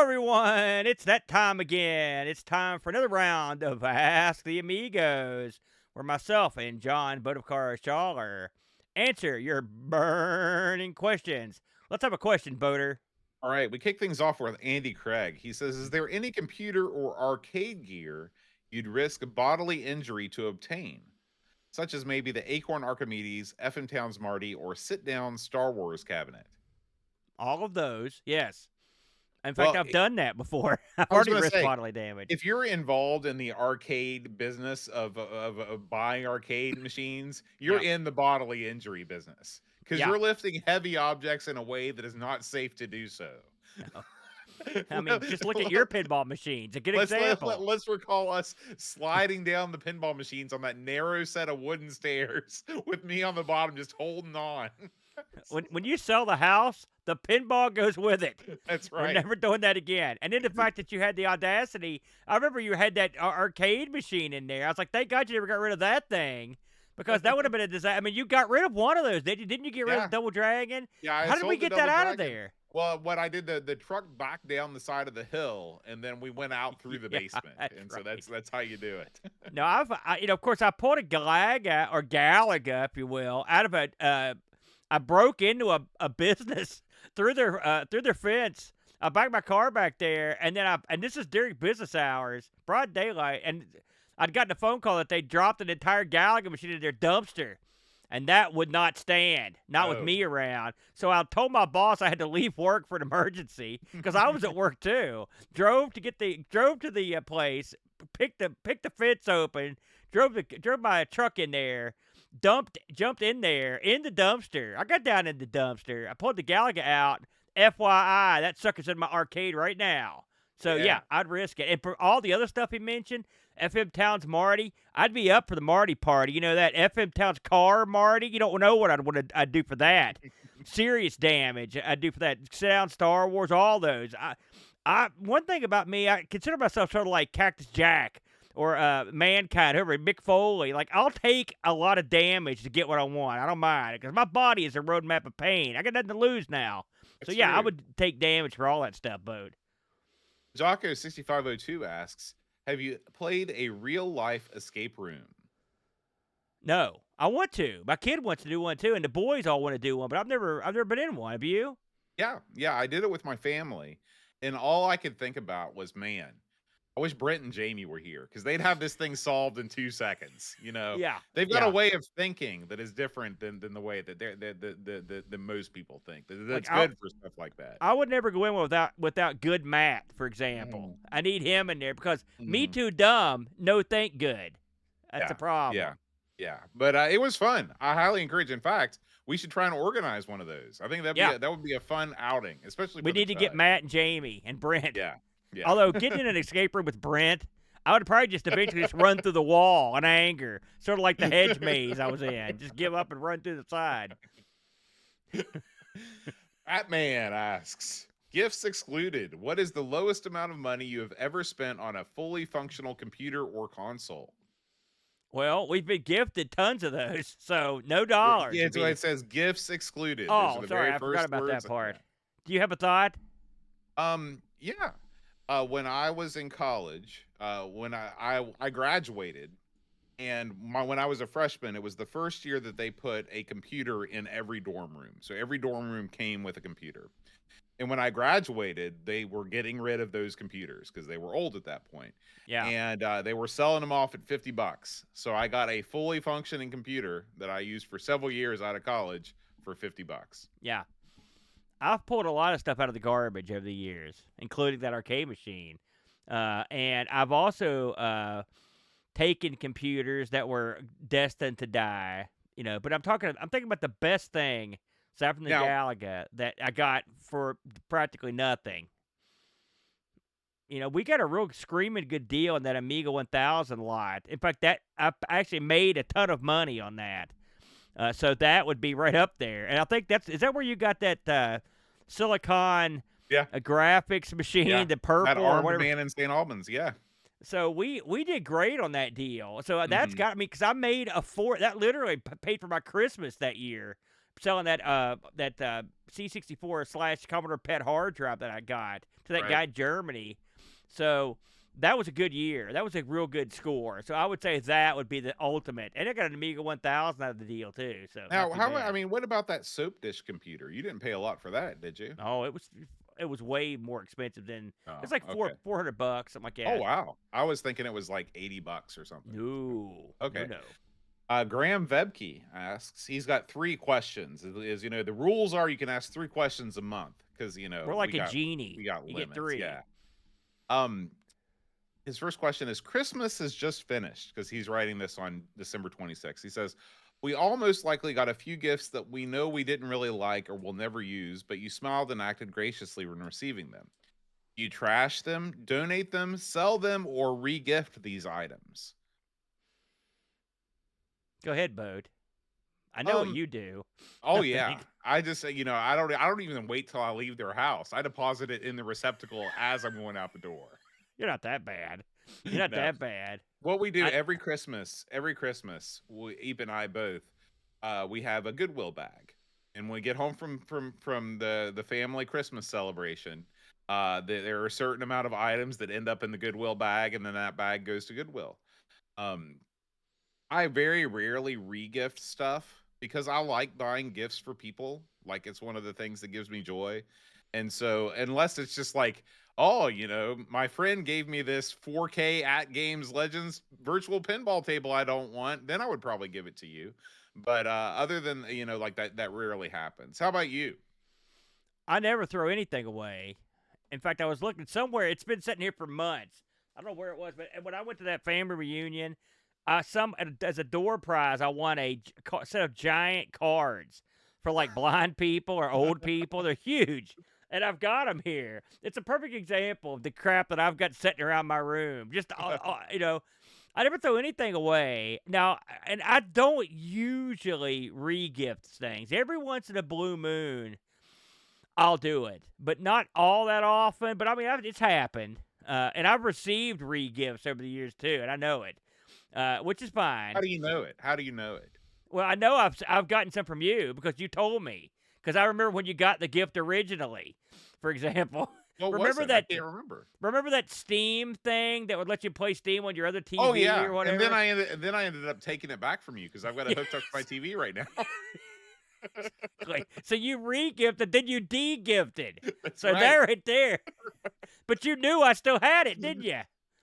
everyone. It's that time again. It's time for another round of Ask the Amigos, where myself and John Bodekar Schaller answer your burning questions. Let's have a question, Boater. All right, we kick things off with Andy Craig. He says, "Is there any computer or arcade gear you'd risk bodily injury to obtain, such as maybe the Acorn Archimedes, FM Towns Marty, or sit-down Star Wars cabinet?" All of those, yes. In fact, Well, I've done that before. I've I was already going to risked say, bodily damage. if you're involved in the arcade business of buying arcade machines, you're Yeah, in the bodily injury business because yeah. you're lifting heavy objects in a way that is not safe to do so. I mean, just look at your pinball machines. A good example. Let's recall us sliding down the pinball machines on that narrow set of wooden stairs with me on the bottom just holding on. When you sell the house, the pinball goes with it. That's We're right. never doing that again. And then the fact that you had the audacity, I remember you had that arcade machine in there. I was like, thank God you never got rid of that thing because that would have been a disaster. I mean, you got rid of one of those, did you? Didn't you get rid of Yeah. the Double Dragon? Yeah, I How did we sold the get that Double out of Dragon. there? Well, what I did, the truck backed down the side of the hill, and then we went out through the Yeah, basement, that's and so right. that's how you do it. No, of course, I pulled a Galaga or Galaga, if you will, out of I broke into a business through their fence. I backed my car back there, and then and this is during business hours, broad daylight, and I'd gotten a phone call that they dropped an entire Galaga machine in their dumpster, and that would not stand, not with Oh, me around. So I told my boss I had to leave work for an emergency because I was at work too. Drove to the place, picked the fence open, drove my truck in there, jumped in there in the dumpster. I got down in the dumpster. I pulled the Galaga out. FYI, that sucker's in my arcade right now. So yeah, yeah. I'd risk it. And for all the other stuff he mentioned, FM Towns Marty, I'd be up for the Marty party. You know that FM Towns car Marty. You don't know what I'd do for that. Serious damage I'd do for that. Sit down Star Wars, all those. I one thing about me, I consider myself sort of like Cactus Jack or Mankind, whoever, Mick Foley. Like, I'll take a lot of damage to get what I want. I don't mind because my body is a roadmap of pain. I got nothing to lose now. So That's yeah, I true. would take damage for all that stuff, Bode. Jocko6502 asks, "Have you played a real life escape room?" No, I want to. My kid wants to do one too, and the boys all want to do one, but I've never been in one. Have you? Yeah, I did it with my family, and all I could think about was, man, I wish Brent and Jamie were here because they'd have this thing solved in 2 seconds. Yeah, They've got a yeah. way of thinking that is different than the way that the most people think. Like That's good for stuff like that. I would never go in without good Matt, for example. Mhm, I need him in there because me mhm. too dumb, no thank good. That's a Yeah, yeah, problem. yeah. But it was fun. I highly encourage. In fact, we should try and organize one of those. I think Yeah, that would be a fun outing, especially we for the need to get child. Matt and Jamie and Brent. Yeah, yeah. Although getting in an escape room with Brent, I would probably just eventually just run through the wall in anger, sort of like the hedge maze I was in. Just give up and run through the side. Batman asks, "Gifts excluded. What is the lowest amount of money you have ever spent on a fully functional computer or console?" Well, we've been gifted tons of those, so no dollars Yeah, would it's why be. it says gifts excluded. Those are Oh, the sorry, very I forgot first about that words. part. Yeah. Do you have a thought? Yeah. When I was in college, when I graduated, and when I was a freshman, it was the first year that they put a computer in every dorm room. So every dorm room came with a computer. And when I graduated, they were getting rid of those computers because they were old at that point. Yeah, And they were selling them off at $50. So I got a fully functioning computer that I used for several years out of college for $50. yeah. I've pulled a lot of stuff out of the garbage over the years, including that arcade machine. And I've also taken computers that were destined to die, but I'm thinking about the best thing, aside from the Now, Galaga, that I got for practically nothing. We got a real screaming good deal on that Amiga 1000 lot. In fact, that I actually made a ton of money on that. So that would be right up there. And I think is that where you got that Silicon yeah, graphics yeah. machine, the That purple or armed whatever? man in St. Albans. Yeah. So we did great on that deal. So that's Mhm. got me because I made that literally paid for my Christmas that year. selling that C64 slash Commodore PET hard drive that I got to that Right. guy in Germany. So that was a good year. That was a real good score. So I would say that would be the ultimate. And I got an Amiga 1000 out of the deal too. So not Now, too I bad. mean, what about that soap dish computer? You didn't pay a lot for that, did you? Oh, it was way more expensive than Oh, it's like okay. $400, something like Oh, that. wow. I was thinking it was like $80 or something. No, no, Okay. no. Graham Vebke asks, he's got 3 questions. Is the rules are you can ask 3 questions a month because We're like a genie. we got You get limits. three. Yeah. Um, his first question is Christmas has just finished because he's writing this on December 26th. He says, we all most likely got a few gifts that we know we didn't really like or will never use, but you smiled and acted graciously when receiving them. You trash them, donate them, sell them, or regift these items. Go ahead, Bode. I know what Um, you do. oh I yeah. think I just I don't even wait till I leave their house. I deposit it in the receptacle as I'm going out the door. you're not that bad. You're not No. that bad. What we do I every Christmas, Eve and I both, we have a Goodwill bag, and when we get home from the family Christmas celebration, there are a certain amount of items that end up in the Goodwill bag, and then that bag goes to Goodwill. Um, I very rarely regift stuff because I like buying gifts for people. Like it's one of the things that gives me joy. And so unless it's just like, oh, my friend gave me this 4K at Games Legends virtual pinball table I don't want, then I would probably give it to you. But other than, like that rarely happens. How about you? I never throw anything away. In fact, I was looking somewhere. It's been sitting here for months. I don't know where it was, but when I went to that family reunion, as a door prize, I won a set of giant cards for like blind people or old people. They're huge, and I've got them here. It's a perfect example of the crap that I've got sitting around my room. Just I never throw anything away. Now, and I don't usually re-gift things. Every once in a blue moon, I'll do it, but not all that often. But I mean, it's happened, and I've received re-gifts over the years too, and I know it, which is How fine. do you know it? How do you know it? Well, I know I've gotten some from you because you told me. Because I remember when you got the gift originally, for example. What was remember it? I that? can't remember. Remember that Steam thing that would let you play Steam on your other Oh TV yeah, or whatever? and then I ended up taking it back from you because I've got it hooked up to my TV right now. Exactly. So you re-gifted, then you de-gifted. That's So right. there, right there. But you knew I still had it, didn't you?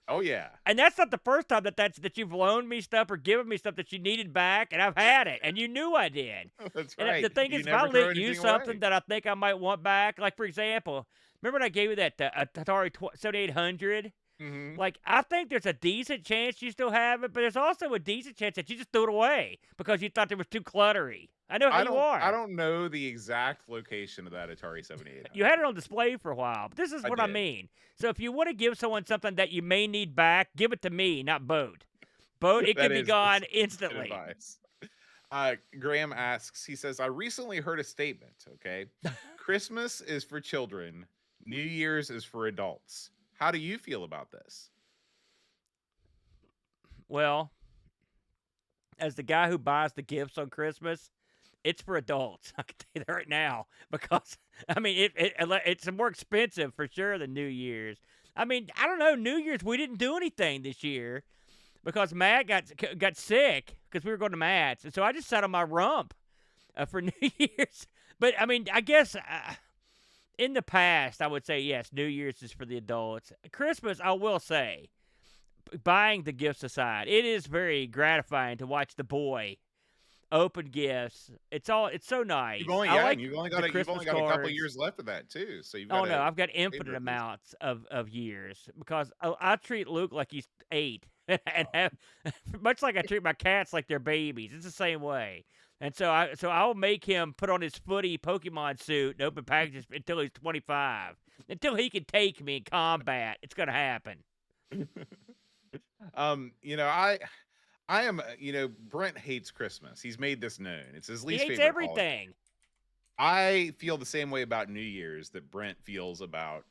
Oh yeah. And that's not the first time that you've loaned me stuff or given me stuff that you needed back, and I've had it, and you knew I did. That's And right. the thing You is, if I never throw let you anything something away. that I think I might want back, like for example, remember when I gave you that Atari 7800? Hmm. Like, I think there's a decent chance you still have it, but there's also a decent chance that you just threw it away because you thought it was too cluttery. I know how you I are. don't know the exact location of that Atari 7800. You had it on display for a while, but this is I what I did. mean. So if you want to give someone something that you may need back, give it to me, not Boat. Boat, it That can be is that's gone good instantly. advice. Graham asks, he says, I recently heard a statement, okay? Christmas is for children, New Year's is for adults. How do you feel about this? Well, as the guy who buys the gifts on Christmas, it's for adults. I can tell you that right now because I mean it's more expensive for sure than New Year's. I mean, I don't know. New Year's we didn't do anything this year because Matt got sick because we were going to Matt's, and so I just sat on my rump for New Year's. But I mean, I guess in the past I would say yes, New Year's is for the adults. Christmas, I will say, buying the gifts aside, it is very gratifying to watch the boy open gifts. It's so nice. I like the You've Christmas only got a couple cards. years left of that too. So you've got Oh to no, I've got infinite savor at least. amounts of years because I treat Luke like he's 8, and Oh, have much like I treat my cats like they're babies. It's the same way. And so I'll make him put on his footy Pokemon suit and open packages until he's 25. Until he can take me in combat, it's gonna happen. you know, I am, Brent hates Christmas. He's made this known. It's his He least hates favorite holiday. everything. I feel the same way about New Year's that Brent feels about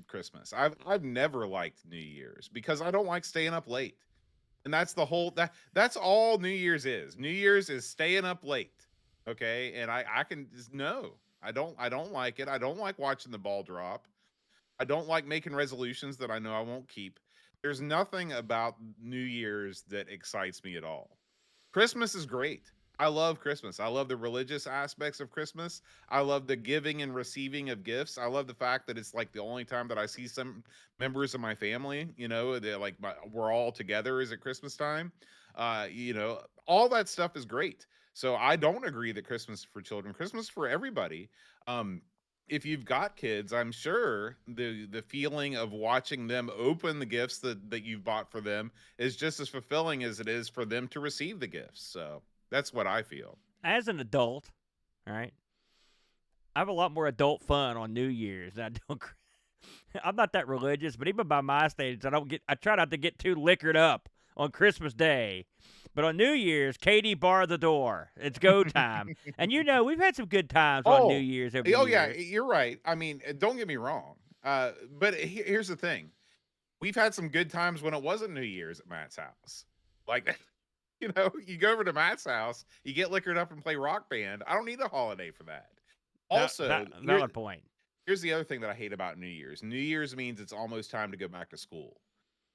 Christmas. I've never liked New Year's because I don't like staying up late. And that's the whole that's all New Year's is. New Year's is staying up late. Okay, and I can just no. I don't like it. I don't like watching the ball drop. I don't like making resolutions that I know I won't keep. There's nothing about New Year's that excites me at all. Christmas is great. I love Christmas. I love the religious aspects of Christmas. I love the giving and receiving of gifts. I love the fact that it's like the only time that I see some members of my family, they're like we're all together is at Christmas time. All that stuff is great. So I don't agree that Christmas is for children. Christmas is for everybody. Um, if you've got kids, I'm sure the feeling of watching them open the gifts that you've bought for them is just as fulfilling as it is for them to receive the gifts. So that's what I feel. As an adult, all right, I have a lot more adult fun on New Year's than I do on I'm not that religious, but even by my standards, I try not to get too liquored up on Christmas Day. But on New Year's, Katie bar the door. It's go time. And we've had some good times on New Oh, Year's over the oh yeah, years. you're right. I mean, don't get me wrong. But here's the thing: we've had some good times when it wasn't New Year's at Matt's house. Like, you go over to Matt's house, you get liquored up and play Rock Band. I don't need a holiday for that. Also, Valid point. here's the other thing that I hate about New Year's. New Year's means it's almost time to go back to school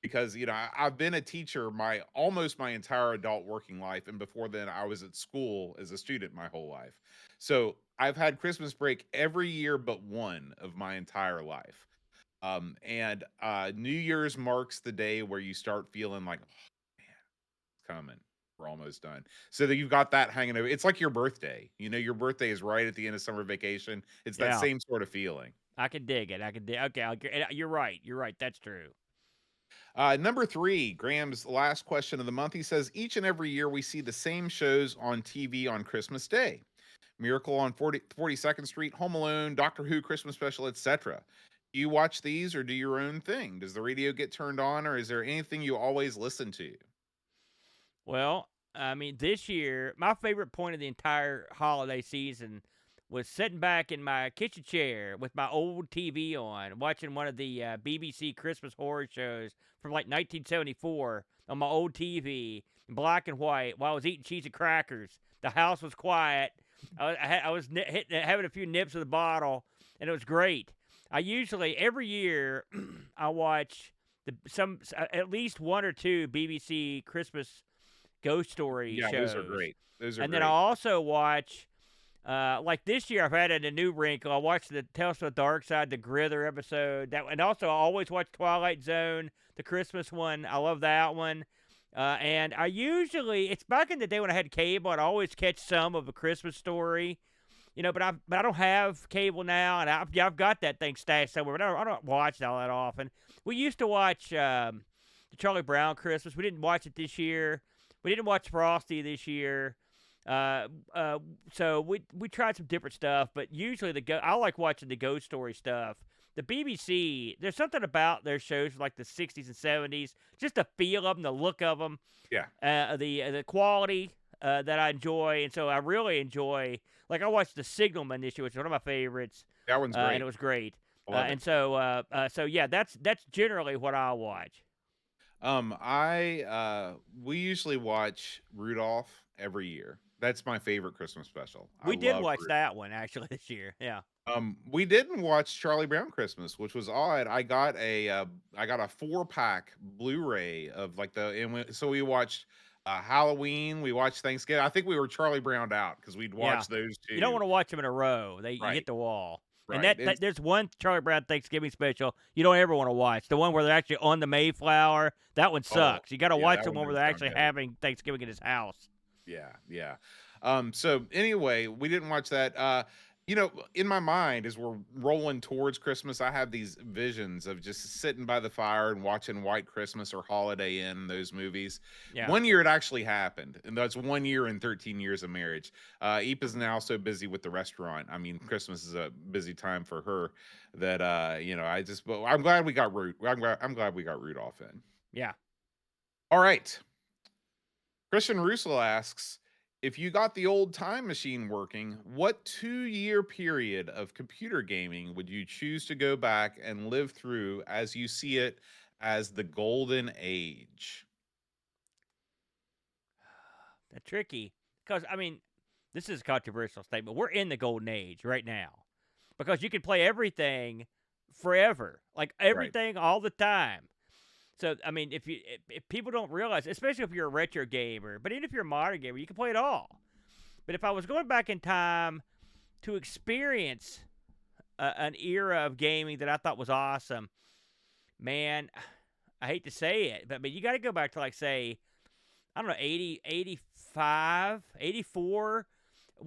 because I've been a teacher my almost my entire adult working life, and before then I was at school as a student my whole life. So I've had Christmas break every year but one of my entire life. And New Year's marks the day where you start feeling like, oh, man, it's coming. We're almost done. So that you've got that hanging over. It's like your birthday. Your birthday is right at the end of summer vacation. It's that Yeah, same sort of feeling. I can dig it. I can dig. Okay, you're right. You're right. That's true. Number three, Graham's last question of the month. He says, each and every year we see the same shows on TV on Christmas Day. Miracle on 42nd Street, Home Alone, Doctor Who Christmas Special, etc. Do you watch these or do your own thing? Does the radio get turned on or is there anything you always listen to? Well, I mean, this year, my favorite point of the entire holiday season was sitting back in my kitchen chair with my old TV on, watching one of the BBC Christmas horror shows from like 1974 on my old TV, in black and white, while I was eating cheese and crackers. The house was quiet. I was having a few nips of the bottle, and it was great. I usually every year I watch at least one or two BBC Christmas ghost story Yeah, those are shows. great. Those are And then I great. also watch, like this year, I've added a new wrinkle. I watched the Tales of the Dark Side, the Grither episode. And also I always watch Twilight Zone, the Christmas one. I love that one. And it's back in the day when I had cable. I'd always catch some of a Christmas story. But I don't have cable now, and I've got that thing stashed somewhere. But I don't watch it all that often. We used to watch the Charlie Brown Christmas. We didn't watch it this year. We didn't watch Frosty this year. Uh, so we tried some different stuff, but usually I like watching the ghost story stuff. The BBC, there's something about their shows from like the 60s and 70s, just the feel of them, the look of them, Yeah, the quality that I enjoy, and so I really enjoy. Like I watched The Signalman this year, which is one of my favorites, that one's and great. it was great. I love it. And so yeah, that's generally what I watch. I we usually watch Rudolph every year. That's my favorite Christmas special. I We did love watch that one actually this year. Yeah. We didn't watch Charlie Brown Christmas, which was odd. I got a 4-pack Blu-ray of like so we watched Halloween, we watched Thanksgiving. I think we were Charlie Browned out because we'd Yeah. watch those You don't two. want to watch them in a row. You Right, hit the wall. And right. And there's one Charlie Brown Thanksgiving special you don't ever want to watch. The one where they're actually on the Mayflower. That one oh, sucks. You got to yeah, watch that the one one where goes they're actually downhill. having Thanksgiving in his house. Yeah, yeah. So anyway, we didn't watch that. In my mind, as we're rolling towards Christmas, I have these visions of just sitting by the fire and watching White Christmas or Holiday Inn, those movies. Yeah. One year it actually happened, and that's 1 year in 13 years of marriage. Eep is now so busy with the restaurant. I mean, Christmas is a busy time for her that but I'm glad we got I'm glad we got Rudolph in. Yeah. All right. Christian Russell asks, if you got the old time machine working, what 2-year period of computer gaming would you choose to go back and live through as you see it as the golden age? That's tricky. Because, I mean, this is a controversial statement. We're in the golden age right now because you can play everything forever, like Right. everything all the time. So I mean, if people don't realize, especially if you're a retro gamer, but even if you're a modern gamer, you can play it all. But if I was going back in time to experience an era of gaming that I thought was awesome, man, I hate to say it, but I mean, you got to go back to like say, I don't know, 80, 85, 84.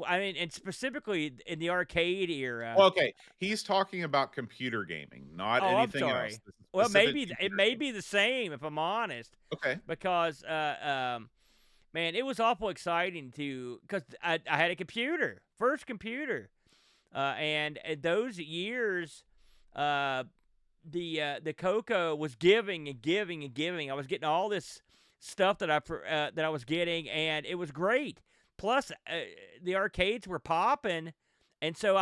I mean, and specifically in the arcade era. Well, okay, he's talking about computer gaming, not Oh, I'm anything else. sorry. This is Well, specific maybe it computer may gaming. be the same if I'm honest, Okay. because man, it was awful exciting to because I had a computer, first computer, and those years, uh, the Coco was giving and giving and giving. I was getting all this stuff that I was getting, and it was great. Plus, the arcades were popping, and so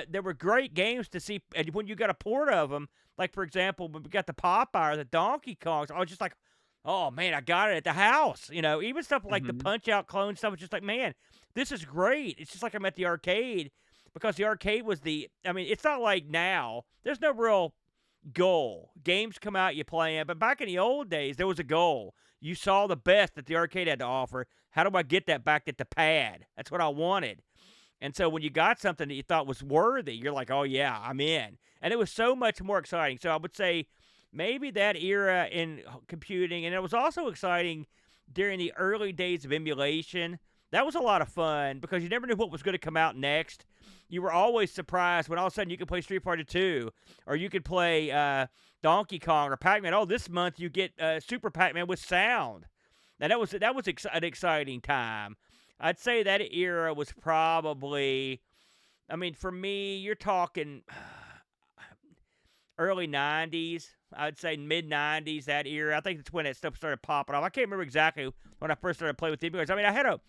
there were great games to see. And when you got a port of them, like for example, when we got the Popeye, the Donkey Kongs, I was just like, oh man, I got it at the house. Even stuff like the Mhm. Punch Out clone stuff was just like, man, this is great. It's just like I'm at the arcade because the arcade was I mean, it's not like now. There's no real goal. Games come out, you play them. But back in the old days, there was a goal. You saw the best that the arcade had to offer. How do I get that back at the pad? That's what I wanted. And so when you got something that you thought was worthy, you're like, oh, yeah, I'm in. And it was so much more exciting. So I would say maybe that era in computing, and it was also exciting during the early days of emulation. That was a lot of fun because you never knew what was going to come out next. You were always surprised when all of a sudden you could play Street Fighter 2 or you could play Donkey Kong or Pac-Man. Oh, this month you get Super Pac-Man with sound. Now that was an exciting time. I'd say that era was probably, I mean, for me, you're talking early 90s. I'd say mid 90s, that era. I think that's when that stuff started popping off. I can't remember exactly when I first started playing with emulators. I mean,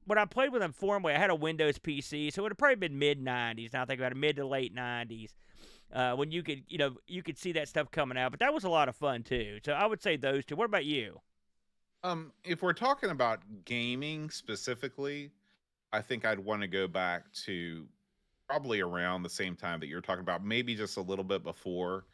when I played with them formally, I had a Windows PC, so it would have probably been mid 90s. Now I think about it, mid to late 90s. When you could see that stuff coming out, but that was a lot of fun too. So I would say those two. What about you? If we're talking about gaming specifically, I think I'd want to go back to probably around the same time that you're talking about, maybe just a little bit before,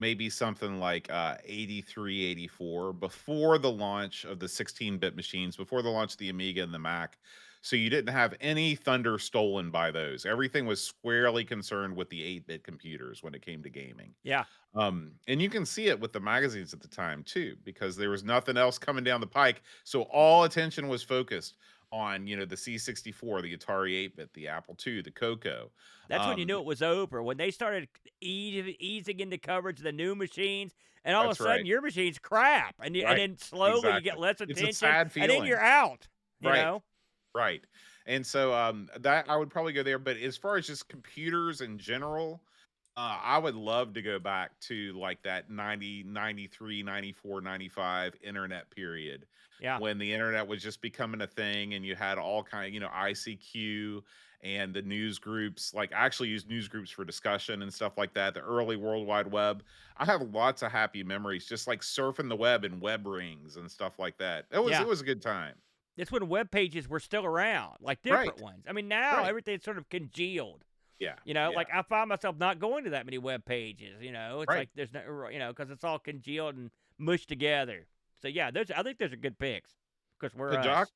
maybe something like 83, 84, before the launch of the 16-bit machines, before the launch of the Amiga and the Mac. So you didn't have any thunder stolen by those. Everything was squarely concerned with the 8-bit computers when it came to gaming. Yeah, And you can see it with the magazines at the time too, because there was nothing else coming down the pike. So all attention was focused on, the C64, the Atari 8-bit, the Apple II, the Coco. that's when you knew it was over. When they started easing into coverage of the new machines, and all of a That's sudden right. your machine's crap, and Right. then slowly you get Exactly. less It's a attention, sad and then you're feeling. out. You Right. know? Right. And so that I would probably go there. But as far as just computers in general, I would love to go back to like that 90, 93, 94, 95 internet period Yeah, when the internet was just becoming a thing and you had all kind of, ICQ and the news groups, like I actually used news groups for discussion and stuff like that, the early World Wide Web. I have lots of happy memories, just like surfing the web and web rings and stuff like that. It yeah. was a good time. It's when web pages were still around, like different Right. ones. I mean, now Right. everything's sort of congealed. Yeah. Like Yeah. I find myself not going to that many web pages. It's Right. like there's no, because it's all congealed and mushed together. So yeah, I think those are good picks because we're Pajak us.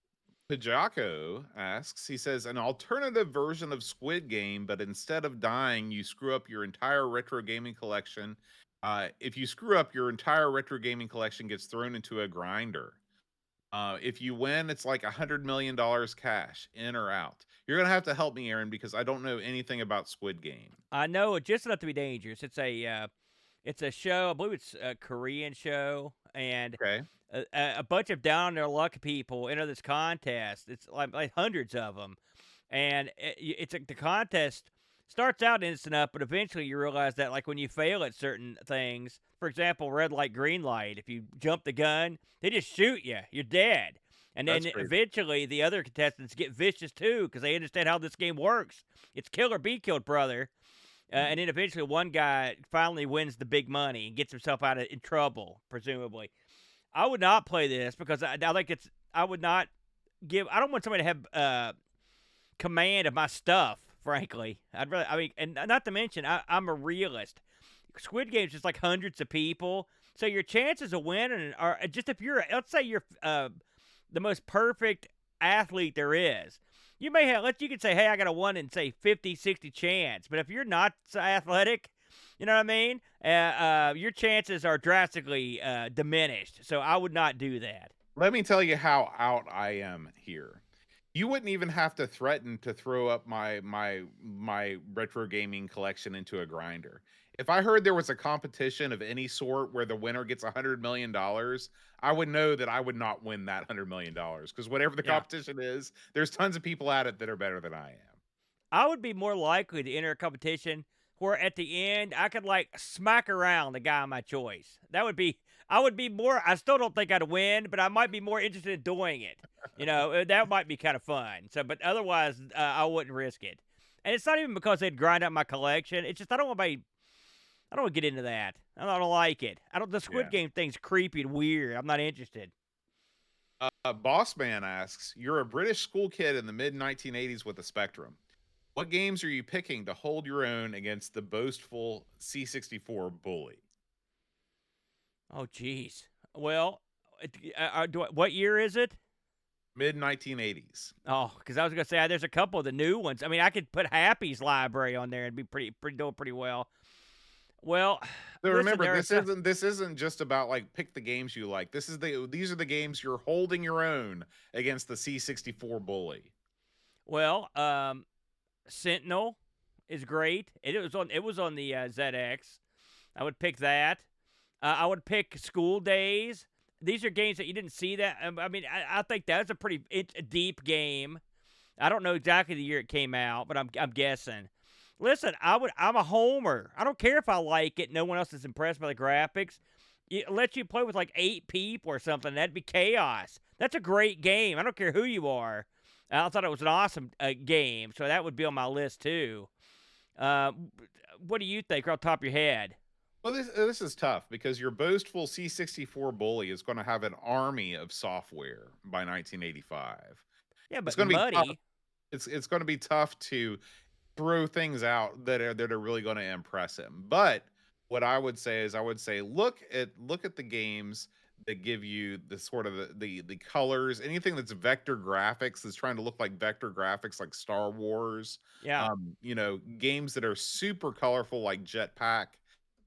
Pajako asks, he says, an alternative version of Squid Game, but instead of dying, you screw up your entire retro gaming collection. If you screw up, your entire retro gaming collection gets thrown into a grinder. If you win, it's like $100 million cash, in or out. You're gonna have to help me, Aaron, because I don't know anything about Squid Game. I know it just enough to be dangerous. It's a show. I believe it's a Korean show, and Okay. a bunch of down on their luck people enter this contest. It's like hundreds of them, and it's like the contest starts out instant up, but eventually you realize that like when you fail at certain things, for example, red light, green light, if you jump the gun, they just shoot you. You're dead. And then That's crazy. eventually the other contestants get vicious too because they understand how this game works. It's kill or be killed, brother. Mm. And then eventually one guy finally wins the big money and gets himself out of in trouble, presumably. I would not play this because I think I would not give. I don't want somebody to have command of my stuff. Frankly, I'd rather. I mean, and not to mention, I'm a realist. Squid Game's just like hundreds of people, so your chances of winning are just if you're. Let's say you're the most perfect athlete there is. You may have. You could say, hey, I got a 1 in say 50, 60 chance. But if you're not so athletic, you know what I mean? Your chances are drastically diminished. So I would not do that. Let me tell you how out I am here. You wouldn't even have to threaten to throw up my retro gaming collection into a grinder. If I heard there was a competition of any sort where the winner gets $100 million, I would know that I would not win that $100 million because whatever the Yeah. competition is, there's tons of people at it that are better than I am. I would be more likely to enter a competition where at the end I could like smack around the guy of my choice. That would be, I would be more, I still don't think I'd win, but I might be more interested in doing it. That might be kind of fun. So, but otherwise, I wouldn't risk it. And it's not even because they'd grind up my collection. It's just, I don't want to get into that. I don't like it. The Squid Yeah. Game thing's creepy and weird. I'm not interested. Boss Man asks, "You're a British school kid in the mid 1980s with a Spectrum. What games are you picking to hold your own against the boastful C64 bully?" Oh, geez. Well, what year is it? Mid 1980s. Oh, because I was gonna say there's a couple of the new ones. I mean, I could put Happy's library on there and be doing pretty well. Well, So listen, remember, there are some. this isn't just about like pick the games you like. These are the games you're holding your own against the C64 bully. Well, Sentinel is great. It was on the ZX. I would pick that. I would pick School Days. These are games that you didn't see that. I mean, I think that's a pretty deep game. I don't know exactly the year it came out, but I'm guessing. Listen, I'm a homer. I don't care if I like it. No one else is impressed by the graphics. It lets you play with like 8 people or something. That'd be chaos. That's a great game. I don't care who you are. I thought it was an awesome game, so that would be on my list too. Uh, what do you think, off the top of your head? Well, this is tough because your boastful C64 bully is going to have an army of software by 1985. Yeah, It's but going to be tough. Muddy. It's going to be tough to throw things out that are really going to impress him. But what I would say is look at the games that give you the sort of the colors, anything that's vector graphics that's trying to look like vector graphics like Star Wars, Yeah, games that are super colorful like Jetpack.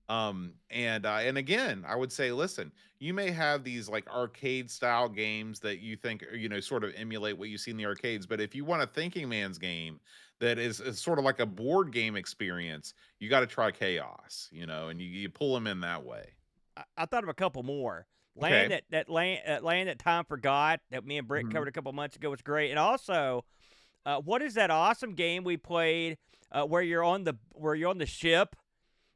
And again, I would say, listen, you may have these like arcade style games that you think sort of emulate what you see in the arcades, but if you want a thinking man's game that is sort of like a board game experience, you got to try Chaos, and you pull them in that way. I thought of a couple more. Okay. Land that Time forgot that me and Britt Mhm. covered a couple months ago was great, and also, what is that awesome game we played where you're on the ship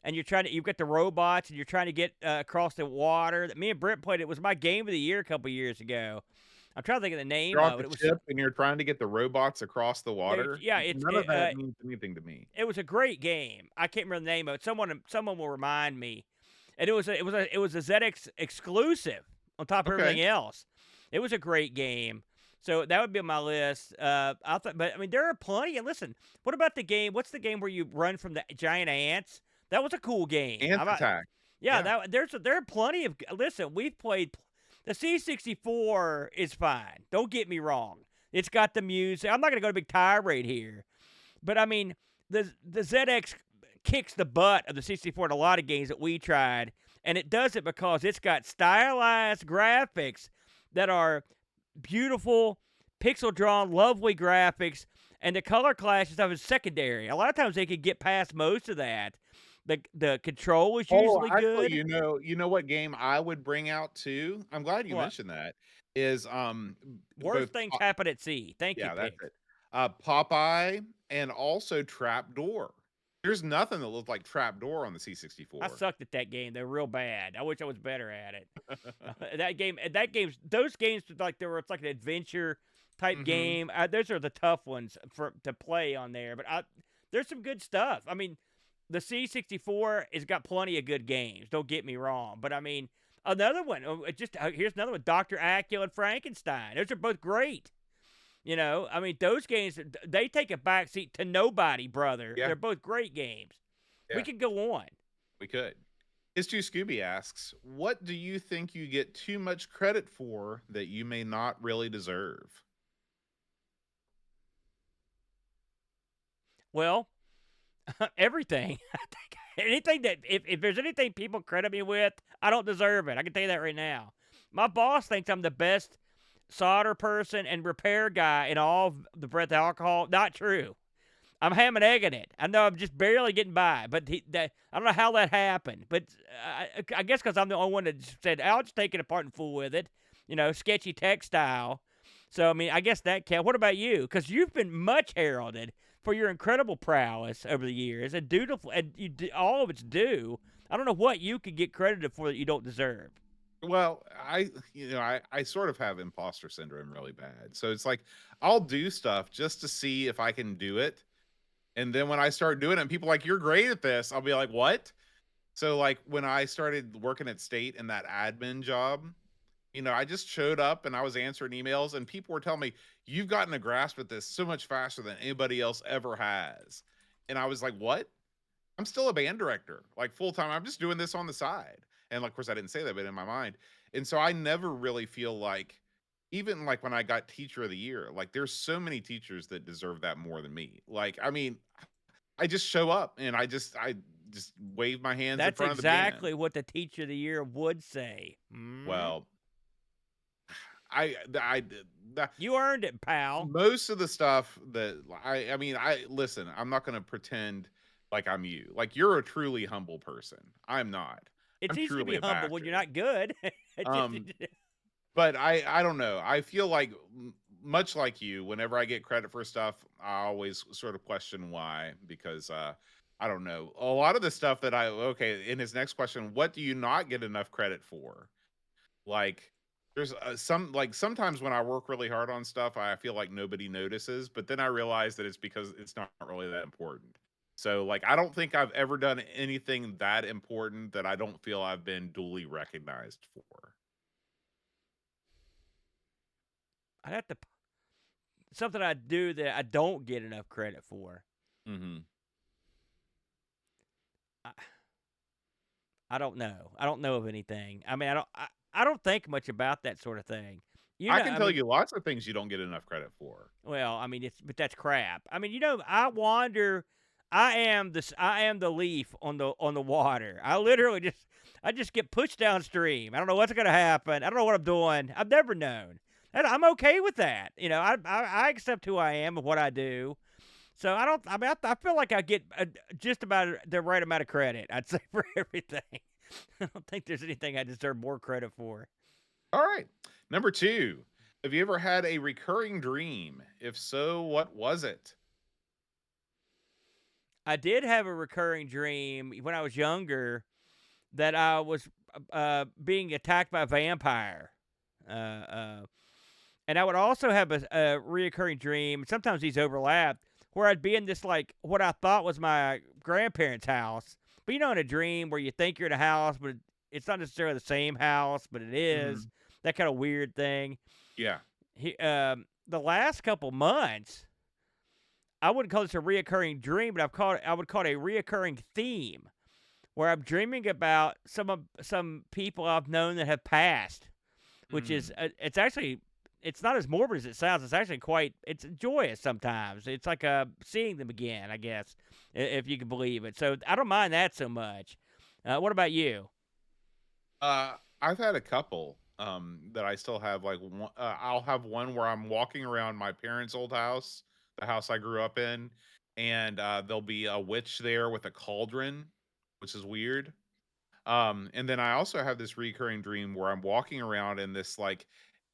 and you've got the robots and you're trying to get across the water? That me and Britt played. It was my game of the year a couple years ago. I'm trying to think of the name You're off of it. the It was ship and you're trying to get the robots across the water. yeah, None of that means anything to me. it was a great game. I can't remember the name of it. Someone will remind me. And it was a ZX exclusive on top of Okay. everything else. It was a great game. So that would be on my list. But I mean, there are plenty. And listen, what about the game? What's the game where you run from the giant ants? That was a cool game. Ant Attack. Yeah, Yeah. there are plenty of. Listen, we've played. The C64 is fine. Don't get me wrong. It's got the music. I'm not going to go to a big tirade here, but I mean, the ZX kicks the butt of the 64 in a lot of games that we tried, and it does it because it's got stylized graphics that are beautiful, pixel drawn, lovely graphics, and the color clash and stuff is secondary. A lot of times they could get past most of that. The control is Oh, usually actually, good. you know what game I would bring out too? I'm glad you What? mentioned that. Is Worst both things happen at sea. Thank you, yeah, that's Pick. it. Popeye and also Trapdoor. There's nothing that looked like Trapdoor on the I C64. sucked at that game. They're real bad. I wish I was better at it. Those games it's like an adventure type Mhm. game. Those are the tough ones to play on there. But there's some good stuff. I mean, the C64 has got plenty of good games. Don't get me wrong. But I mean, another one. Here's another one. Dr. Acula and Frankenstein. Those are both great. I mean, those games, they take a backseat to nobody, brother. Yeah, They're both great games. We yeah, could go on. we could. His Stu Scooby asks, "What do you think you get too much credit for that you may not really deserve?" Well, everything. I think anything that if there's anything people credit me with, I don't deserve it. I can tell you that right now. My boss thinks I'm the best solder person and repair guy in all of the breath alcohol. Not true. I'm ham and egging it. I know I'm just barely getting by, but I don't know how that happened. But I guess because I'm the only one that said, "I'll just take it apart and fool with it," sketchy textile. So I mean, I guess that counts. What about you? Because you've been much heralded for your incredible prowess over the years, and dutiful, and all of it's due. I don't know what you could get credited for that you don't deserve. Well, I sort of have imposter syndrome really bad. So it's like I'll do stuff just to see if I can do it. And then when I start doing it and people are like, "You're great at this," I'll be like, "What?" So like when I started working at state in that admin job, I just showed up and I was answering emails and people were telling me, "You've gotten a grasp at this so much faster than anybody else ever has." And I was like, "What? I'm still a band director, like full time. I'm just doing this on the side." And like, of course, I didn't say that, but in my mind. And so I never really feel like, even like when I got teacher of the year, like there's so many teachers that deserve that more than me. Like, I mean, I just show up and I just wave my hands in That's front of the band. exactly what the teacher of the year would say. Well, I that You earned it, pal. most of the stuff that I mean, I listen, I'm not going to pretend like I'm you. Like you're a truly humble person. I'm not. It's I'm easy to truly be a humble when you're bastard. not good. It just Um but I don't know. I feel like much like you, whenever I get credit for stuff, I always sort of question why because I don't know. A lot of the stuff that in his next question, what do you not get enough credit for? Like there's some like sometimes when I work really hard on stuff, I feel like nobody notices, but then I realize that it's because it's not really that important. So like I don't think I've ever done anything that important that I don't feel I've been duly recognized for. I'd have to something I do that I don't get enough credit for. Mhm. I, I don't know. I don't know of anything. I mean, I don't think much about that sort of thing. I can I tell mean, you lots of things you don't get enough credit for. well, I mean, but that's crap. I mean, I wander. I am the leaf on the water. I just get pushed downstream. I don't know what's gonna happen. I don't know what I'm doing. I've never known, and I'm okay with that. I accept who I am and what I do. So I don't. I mean, I feel like I get just about the right amount of credit. I'd say for everything. I don't think there's anything I deserve more credit for. All right. Number 2. Have you ever had a recurring dream? If so, what was it? I did have a recurring dream when I was younger that I was being attacked by a vampire. Uh, uh, and I would also have a reoccurring dream. Sometimes these overlap, where I'd be in this like what I thought was my grandparents' house. But in a dream where you think you're in a house, but it's not necessarily the same house, but it is Mhm. that kind of weird thing. Yeah. The last couple months, I wouldn't call this a reoccurring dream, but I would call it a reoccurring theme where I'm dreaming about some people I've known that have passed, which is Mm. it's not as morbid as it sounds. It's actually quite it's joyous sometimes. It's like seeing them again, I guess, if you can believe it. So I don't mind that so much. What about you? I've had a couple that I still have like I'll have one where I'm walking around my parents' old house, the house I grew up in, and there'll be a witch there with a cauldron, which is weird. And then I also have this recurring dream where I'm walking around in this like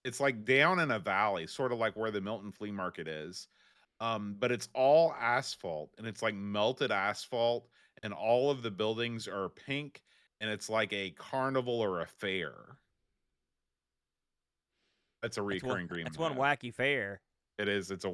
it's like down in a valley, sort of like where the Milton Flea Market is. But it's all asphalt and it's like melted asphalt, and all of the buildings are pink, and it's like a carnival or a fair. That's a That's one recurring dream that's I one have. wacky fair. It is. It's a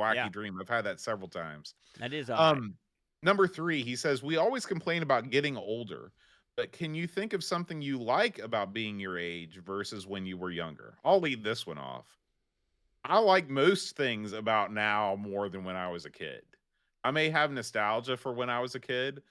Yeah, wacky dream. I've had that several times. that is odd. Um, Number 3, he says, "We always complain about getting older, but can you think of something you like about being your age versus when you were younger?" I'll lead this one off. I like most things about now more than when I was a kid. I may have nostalgia for when I was a kid,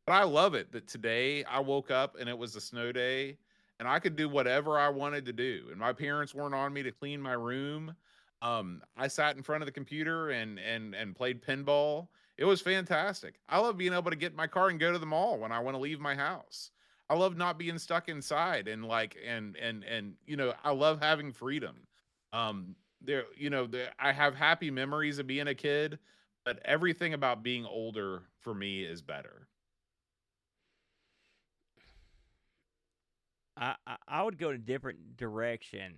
but I love it that today I woke up and it was a snow day and I could do whatever I wanted to do. And my parents weren't on me to clean my room. I sat in front of the computer and played pinball. It was fantastic. I love being able to get in my car and go to the mall when I want to leave my house. I love not being stuck inside and like and I love having freedom. I have happy memories of being a kid, but everything about being older for me is better. I would go in a different direction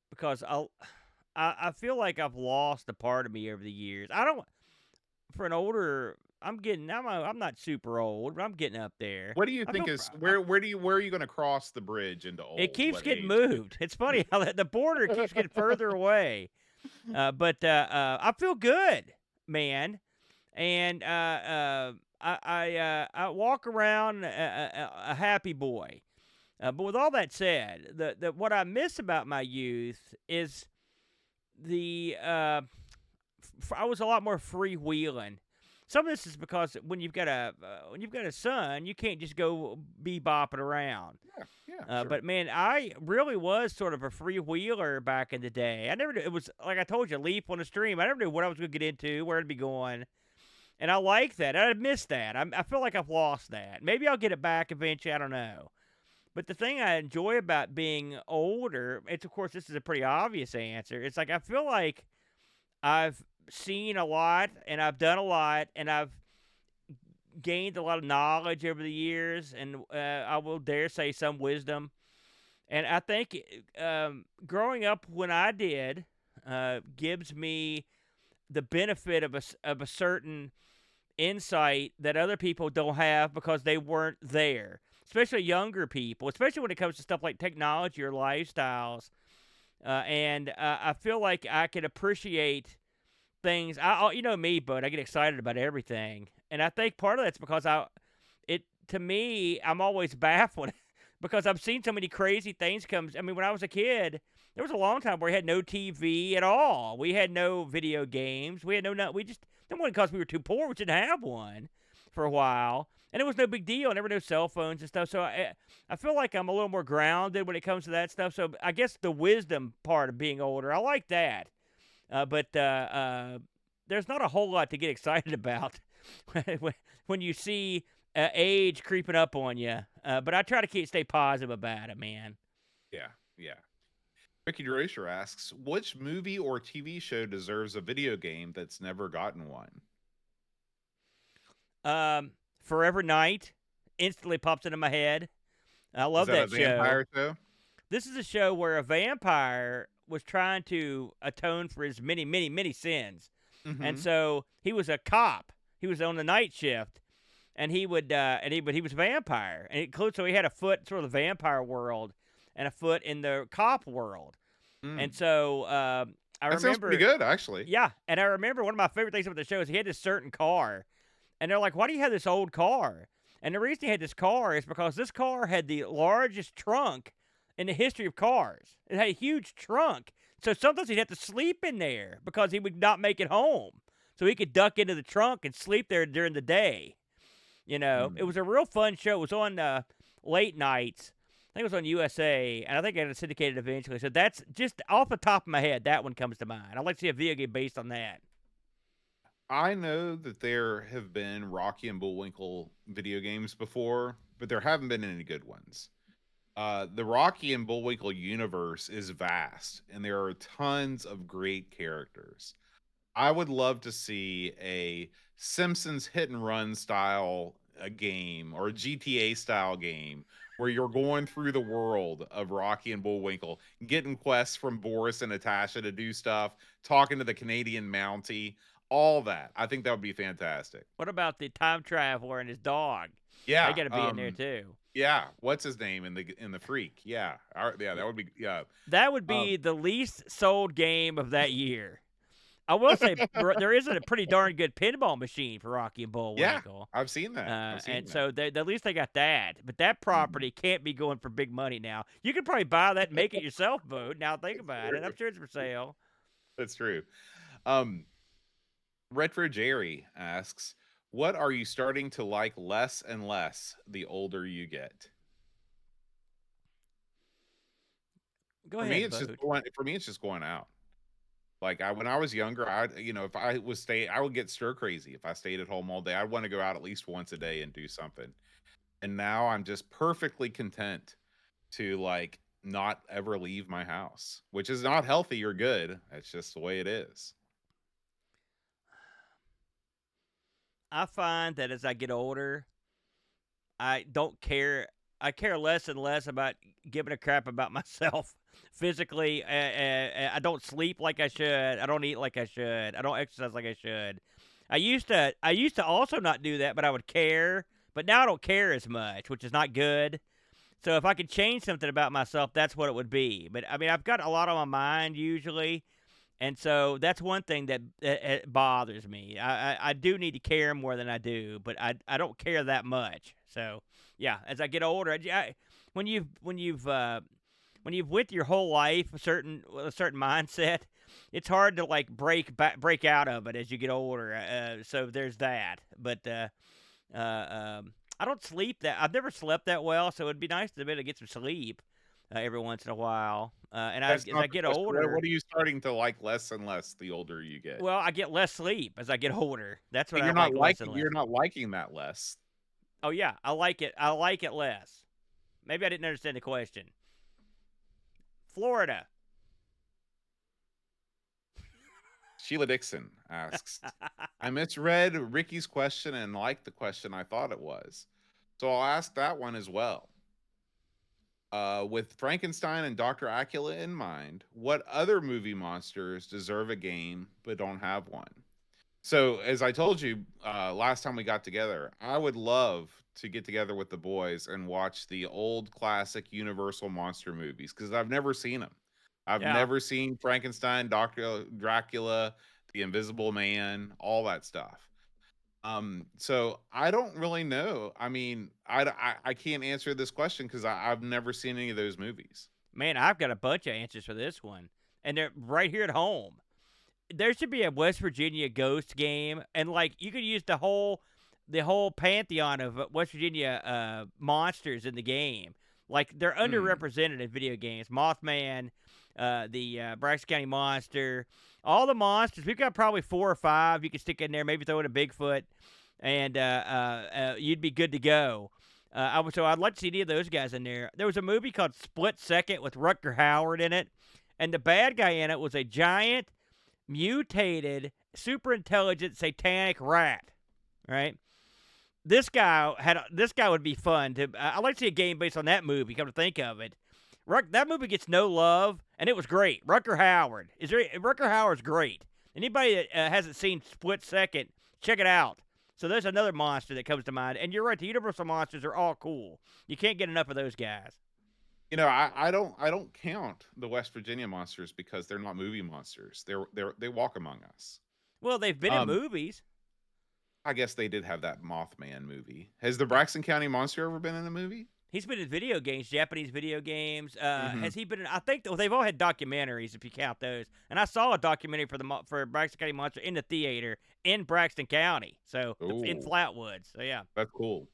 because I feel like I've lost a part of me over the years. I don't for an older. I'm not super old, but I'm getting up there. What do you I think feel is I, where are you going to cross the bridge into it old? keeps What getting age? moved. It's funny how the border keeps getting further away. But I feel good, man, and I walk around a happy boy. But with all that said, the what I miss about my youth is the I was a lot more freewheeling. Some of this is because when you've got a son, you can't just go be bopping around. Yeah, yeah, sure. But man, I really was sort of a freewheeler back in the day. I never knew, it was like I told you, leap on a stream. I never knew what I was going to get into, where to be going, and I like that. I miss that. I feel like I've lost that. Maybe I'll get it back eventually. I don't know. But the thing I enjoy about being older, it's of course this is a pretty obvious answer. It's like I feel like I've seen a lot and I've done a lot and I've gained a lot of knowledge over the years, and I will dare say some wisdom. And I think growing up when I did gives me the benefit of of a certain insight that other people don't have because they weren't there. Especially younger people, especially when it comes to stuff like technology or lifestyles. And I feel like I can appreciate things. You know me, bud. I get excited about everything, and I think part of that's because to me, I'm always baffled because I've seen so many crazy things come. I mean, when I was a kid, there was a long time where we had no TV at all. We had no video games. We had no. We just that wasn't because we were too poor. We didn't have one for a while, and it was no big deal. Never no cell phones and stuff. So I feel like I'm a little more grounded when it comes to that stuff. So I guess the wisdom part of being older, I like that. But there's not a whole lot to get excited about when you see age creeping up on you. But I try to stay positive about it, man. Yeah, yeah. Ricky DeRocher asks, which movie or TV show deserves a video game that's never gotten one? Forever Night instantly pops into my head. I Is love that a that show. vampire show? This is a show where a vampire was trying to atone for his many, many, many sins. And Mm-hmm. so he was a cop. He was on the night shift, and he was a vampire, and so he had a foot sort of the vampire world and a foot in the cop world. Mm. And so I That sounds pretty remember, good, actually. yeah, and I remember one of my favorite things about the show is he had this certain car, and they're like, "Why do you have this old car?" And the reason he had this car is because this car had the largest trunk in the history of cars. It had a huge trunk. So sometimes he'd have to sleep in there because he would not make it home. So he could duck into the trunk and sleep there during the day. It Mm. was a real fun show. It was on late nights. I think it was on USA, and I think it got syndicated eventually. So that's just off the top of my head. That one comes to mind. I'd like to see a video game based on that. I know that there have been Rocky and Bullwinkle video games before, but there haven't been any good ones. The Rocky and Bullwinkle universe is vast, and there are tons of great characters. I would love to see a Simpsons hit and run style game or a GTA style game where you're going through the world of Rocky and Bullwinkle, getting quests from Boris and Natasha to do stuff, talking to the Canadian Mountie, all that. I think that would be fantastic. What about the time traveler and his dog? They Yeah. got to be in there too. Yeah. What's his name in the Freak? Yeah. Yeah. That would be. Yeah. That would Um, be the least sold game of that year. I will say there is a pretty darn good pinball machine for Rocky and yeah. Bullwinkle. I've seen that. I've And seen that. so at least they got that. But that Mhm. property can't be going for big money now. You could probably buy that and make it yourself, Boat. Now think It's about it. I'm true. sure it's for sale. That's true. Um, Retro Jerry asks, "What are you starting to like less and less the older you get?" Go ahead, Boat. For me, it's just going out. Like when I was younger, if I would get stir crazy if I stayed at home all day. I'd want to go out at least once a day and do something. And now I'm just perfectly content to like not ever leave my house, which is not healthy or good. It's just the way it is. I find that as I get older, I don't care. I care less and less about giving a crap about myself physically. I don't sleep like I should. I don't eat like I should. I don't exercise like I should. I used to. I used to also not do that, but I would care. But now I don't care as much, which is not good. So if I could change something about myself, that's what it would be. But I mean, I've got a lot on my mind usually, and so that's one thing that bothers me. I do need to care more than I do, but I don't care that much. So yeah, as I get older, when you've with your whole life a certain mindset, it's hard to like break out of it as you get older. So there's that. But I don't sleep that. I've never slept that well, so it'd be nice to be able to get some sleep every once in a while. That's As not I the get question. older, What are you starting to like less and less the older you get? well, I get less sleep as I get older. That's what But I like less and less. you're not liking that less. Oh yeah, I like it. I like it less. Maybe I didn't understand the question. Florida. Sheila Dixon asks, "I misread Ricky's question and liked the question I thought it was. So I'll ask that one as well. With Frankenstein and Dr. Acula in mind, what other movie monsters deserve a game but don't have one?" So, as I told you last time we got together, I would love to get together with the boys and watch the old classic Universal monster movies because I've never seen them. I've Yeah, never seen Frankenstein, Doctor Dracula, The Invisible Man, all that stuff. So I don't really know. I mean, I can't answer this question because I've never seen any of those movies. man, I've got a bunch of answers for this one, and they're right here at home. There should be a West Virginia ghost game, and like you could use the whole pantheon of West Virginia monsters in the game. Like they're Hmm. underrepresented in video games. Mothman, the Braxton County Monster, all the monsters. We've got probably 4 or 5 you could stick in there. Maybe throw in a Bigfoot, and you'd be good to go. So I'd like to see any of those guys in there. There was a movie called Split Second with Rutger Howard in it, and the bad guy in it was a giant mutated, super intelligent, satanic rat. Right? This guy would be fun to. I'd like to see a game based on that movie. Come to think of it, that movie gets no love, and it was great. Rutger Howard's great. Anybody that hasn't seen Split Second, check it out. So there's another monster that comes to mind, and you're right. The Universal monsters are all cool. You can't get enough of those guys. I don't count the West Virginia monsters because they're not movie monsters. They walk among us. Well, they've been in Um, movies. I guess they did have that Mothman movie. Has the Braxton County Monster ever been in a movie? He's been in video games, Japanese video games. Hmm. Has he been in? I think they've all had documentaries if you count those. And I saw a documentary for Braxton County Monster in the theater in Braxton County, so in Oh, Flatwood. So yeah, that's cool.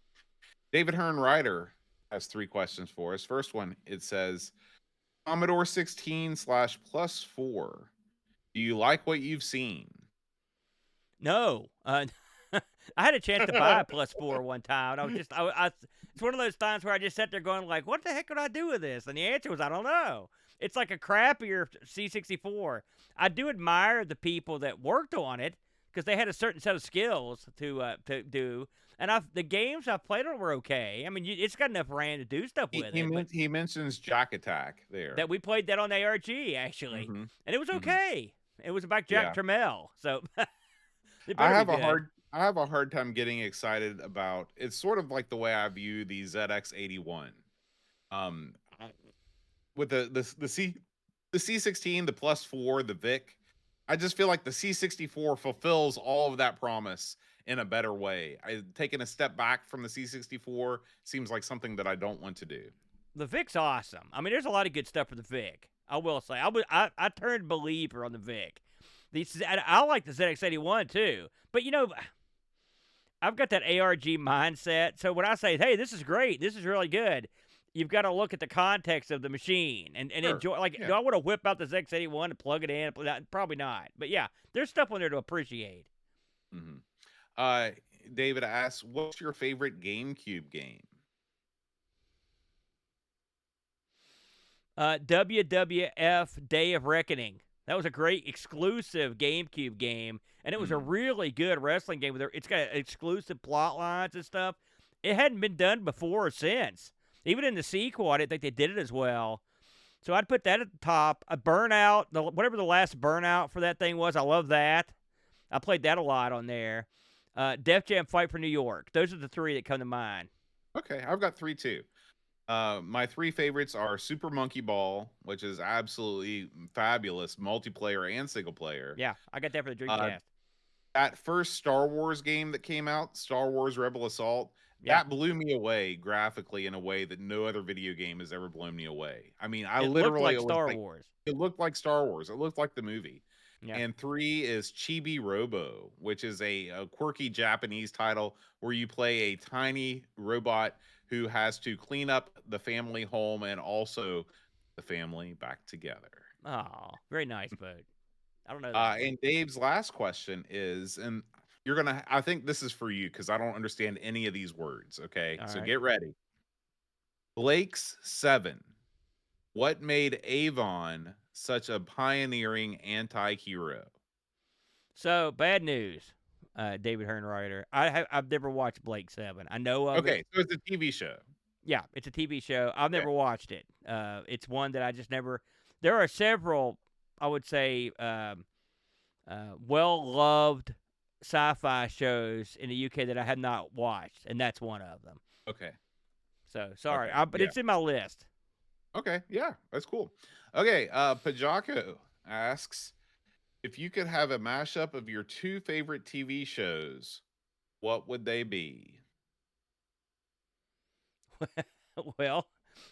David Hearn Ryder has 3 questions for us. First one, it says Commodore 16 slash plus 4. Do you like what you've seen? no, I had a chance to buy a plus four one time. And I was just, it's one of those times where I just sat there going like, what the heck could I do with this? And the answer was, I don't know. It's like a crappier C64. I do admire the people that worked on it because they had a certain set of skills to do. And the games I've played on were okay. I mean, it's got enough RAM to do stuff with it. But He mentions Jack Attack there. that we played that on ARG actually, Hmm. and it was Hmm. okay. It was about Jack Yeah. Trammell, so it I better be have a good. hard time getting excited about it's sort of like the way I view the ZX81. Um with the C16, the plus 4, the Vic. I just feel like the C64 fulfills all of that promise in a better way. Taking a step back from the C64 seems like something that I don't want to do. The Vic's awesome. I mean, there's a lot of good stuff for the Vic. I will say, I turned believer on the Vic. I like the ZX81 too, but I've got that ARG mindset. So when I say, "Hey, this is great. This is really good," you've got to look at the context of the machine and Sure. enjoy. Like, do Yeah. I want to whip out the ZX81 and plug it in? Probably not. But yeah, there's stuff on there to appreciate. hmm Uh, David asks, "What's your favorite GameCube game?" WWF Day of Reckoning. That was a great exclusive GameCube game, and it was a Mhm. really good wrestling game. It's got exclusive plot lines and stuff. It hadn't been done before or since. Even in the sequel, I didn't think they did it as well. So I'd put that at the top. A Burnout, whatever the last Burnout for that thing was, I love that. I played that a lot on there. Def Jam Fight for New York. Those are the three that come to mind. Okay, I've got three too. My three favorites are Super Monkey Ball, which is absolutely fabulous multiplayer and single player. Yeah, I got that for the Uh, Dreamcast. that first Star Wars game that came out, Star Wars Rebel Assault, Yeah, that blew me away graphically in a way that no other video game has ever blown me away. I mean, I it looked literally like it was Star like Wars. it looked like Star Wars. It looked like the movie. Yeah. And three is Chibi Robo, which is a quirky Japanese title where you play a tiny robot who has to clean up the family home and also the family back together. Oh, very nice, bud. I don't know that one. And Dave's last question is, and you're gonna, I think this is for you because I don't understand any of these words. Okay, All so right. get ready. Blake's Seven. What made Avon such a pioneering anti-hero? So bad news, David Hernreiter. I've never watched Blake Seven. I know of it. Okay, so it's a TV show. Yeah, it's a TV show. I've Okay. never watched it. It's one that I just never. There are several, I would say, well loved sci-fi shows in the UK that I have not watched, and that's one of them. Okay. So sorry, Okay. but Yeah. it's in my list. Okay. Yeah, that's cool. Okay. Pajako asks, if you could have a mashup of your two favorite TV shows, what would they be? Well,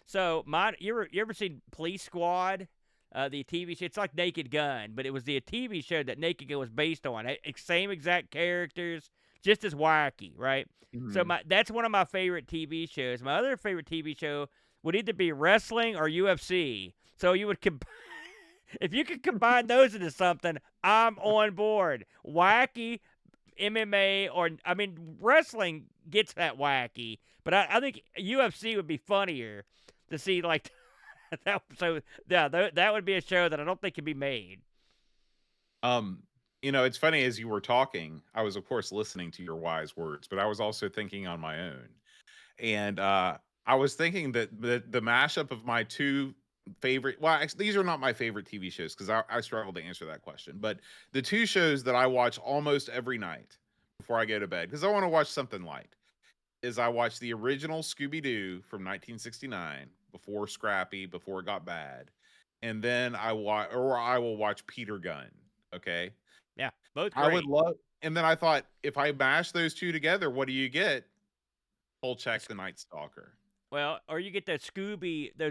so mine. You ever seen Police Squad? The TV show. It's like Naked Gun, but it was the TV show that Naked Gun was based on. Same exact characters, just as wacky, right? So Mhm. that's one of my favorite TV shows. My other favorite TV show would either be wrestling or UFC. So you would if you could combine those into something, I'm on board. Wacky MMA, or I mean, wrestling gets that wacky, but I think UFC would be funnier to see like that. So yeah, that would be a show that I don't think can be made. Um, it's funny as you were talking, I was of course listening to your wise words, but I was also thinking on my own. And I was thinking that the mashup of my two favorite, well, actually, these are not my favorite TV shows because I struggle to answer that question. But the two shows that I watch almost every night before I go to bed, because I want to watch something light, is I watch the original Scooby Doo from 1969 before Scrappy, before it got bad, and then I will watch Peter Gunn. Okay, Yeah, both I would great. love. And then I thought, if I mash those two together, what do you get? Check It's- the Night Stalker. Well, or you get those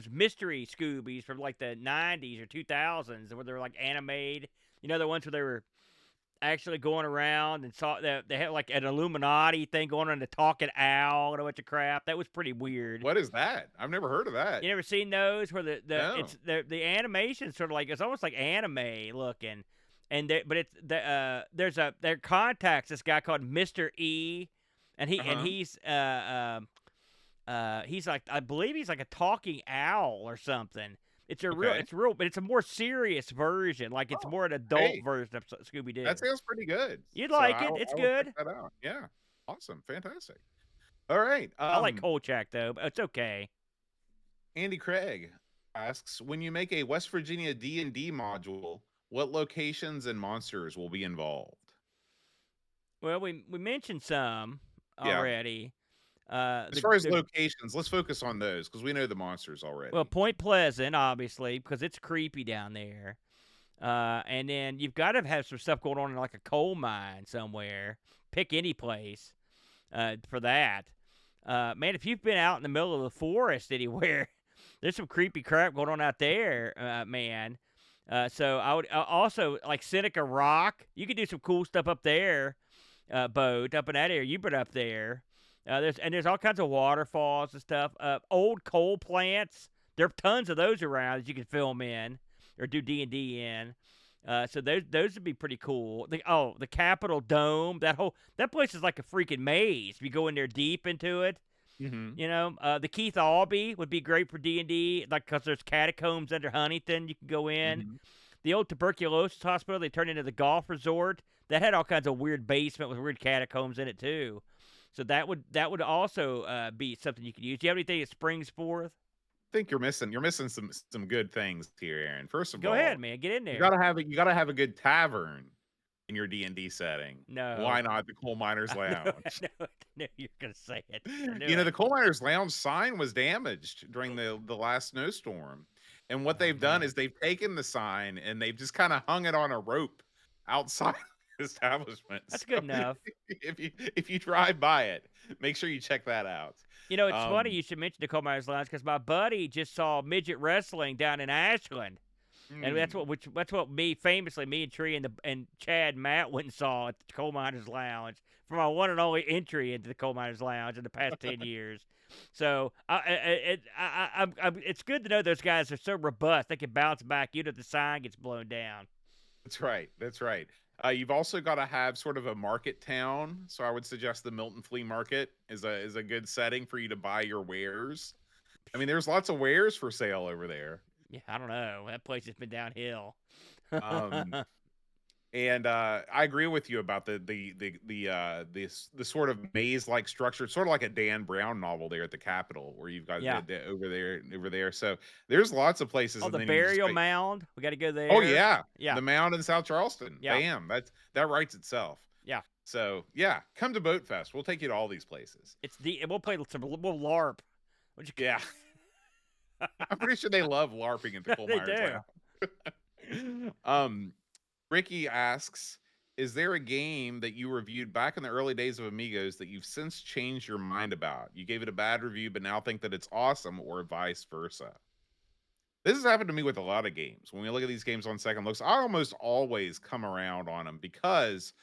mystery Scoobies from like the '90s or 2000s, where they're like animated. You know, the ones where they were actually going around and saw that they had like an Illuminati thing going on, the talking owl and a bunch of crap. That was pretty weird. What is that? I've never heard of that. You never seen those where No. the animation sort of like it's almost like anime looking, and but it's their contacts this guy called Mister E, and Uh-huh. he's like, I believe he's like a talking owl or something. Okay. It's real, but it's a more serious version. Like it's Oh, more an adult hey, version of Scooby Doo. that sounds pretty good. You'd So like it. It's I will check good. that out. Yeah. Awesome. Fantastic. All right. I like Kolchak though, but it's okay. Andy Craig asks, when you make a West Virginia D&D module, what locations and monsters will be involved? Well, we mentioned some Yeah. already. As far as locations, let's focus on those because we know the monsters already. Well, Point Pleasant, obviously, because it's creepy down there. And then you've got to have some stuff going on in like a coal mine somewhere. Pick any place for that. Man, if you've been out in the middle of the forest anywhere, there's some creepy crap going on out there, man. So I would also like Seneca Rock. You could do some cool stuff up there, boat up in that area. You've been up there. There's all kinds of waterfalls and stuff. Old coal plants. There are tons of those around that you can film in or do D&D in. So those would be pretty cool. The Capitol Dome. That place is like a freaking maze. If you go in there deep into it, Hmm. the Keith Albee would be great for D&D, like because there's catacombs under Huntington. You can go in. Hmm. The old tuberculosis hospital they turned into the golf resort. That had all kinds of weird basement with weird catacombs in it too. So that would also be something you could use. Do you have anything that springs forth? Think you're missing some good things here, Aaron. First of Go ahead, all, man. Get in you there. gotta have a good tavern in your D&D setting. No. Why not the Coal Miners I knew it. Lounge? I knew it. I knew you were gonna say it. I knew The it. Coal Miners Lounge sign was damaged during the last snowstorm. And what Oh they've done man, is they've taken the sign and they've just kind of hung it on a rope outside the establishment. that's So good enough. if you drive by it, make sure you check that out. It's funny Um, you should mention the Coal Miners Lounge because my buddy just saw midget wrestling down in Ashland. And hmm, that's what me and Tree and Chad and Matt went and saw at the Coal Miners Lounge for my one and only entry into the Coal Miners Lounge in the past 10 years. So it's good to know those guys are so robust they can bounce back even if the sign gets blown down. that's right. That's right. You've also got to have sort of a market town. So I would suggest the Milton Flea Market is a good setting for you to buy your wares. I mean, there's lots of wares for sale over there. Yeah, I don't know. That place has been downhill. Um, and I agree with you about the sort of maze like structure, sort of like a Dan Brown novel there at the Capitol, where you've got Yeah. over there. So there's lots of places, Oh, and the then you just burial got, mound. We got to go oh there. yeah, Yeah. the Mound in South Charleston. Yeah. Bam, that writes itself. Yeah. So yeah, come to Boat Fest. We'll take you to all these places. We'll play we'll LARP. What you Yeah, I'm pretty sure they love LARPing at the Coal They Miners do. Lounge. Ricky asks, is there a game that you reviewed back in the early days of Amigos that you've since changed your mind about? You gave it a bad review, but now think that it's awesome, or vice versa? This has happened to me with a lot of games. When we look at these games on second looks, I almost always come around on them because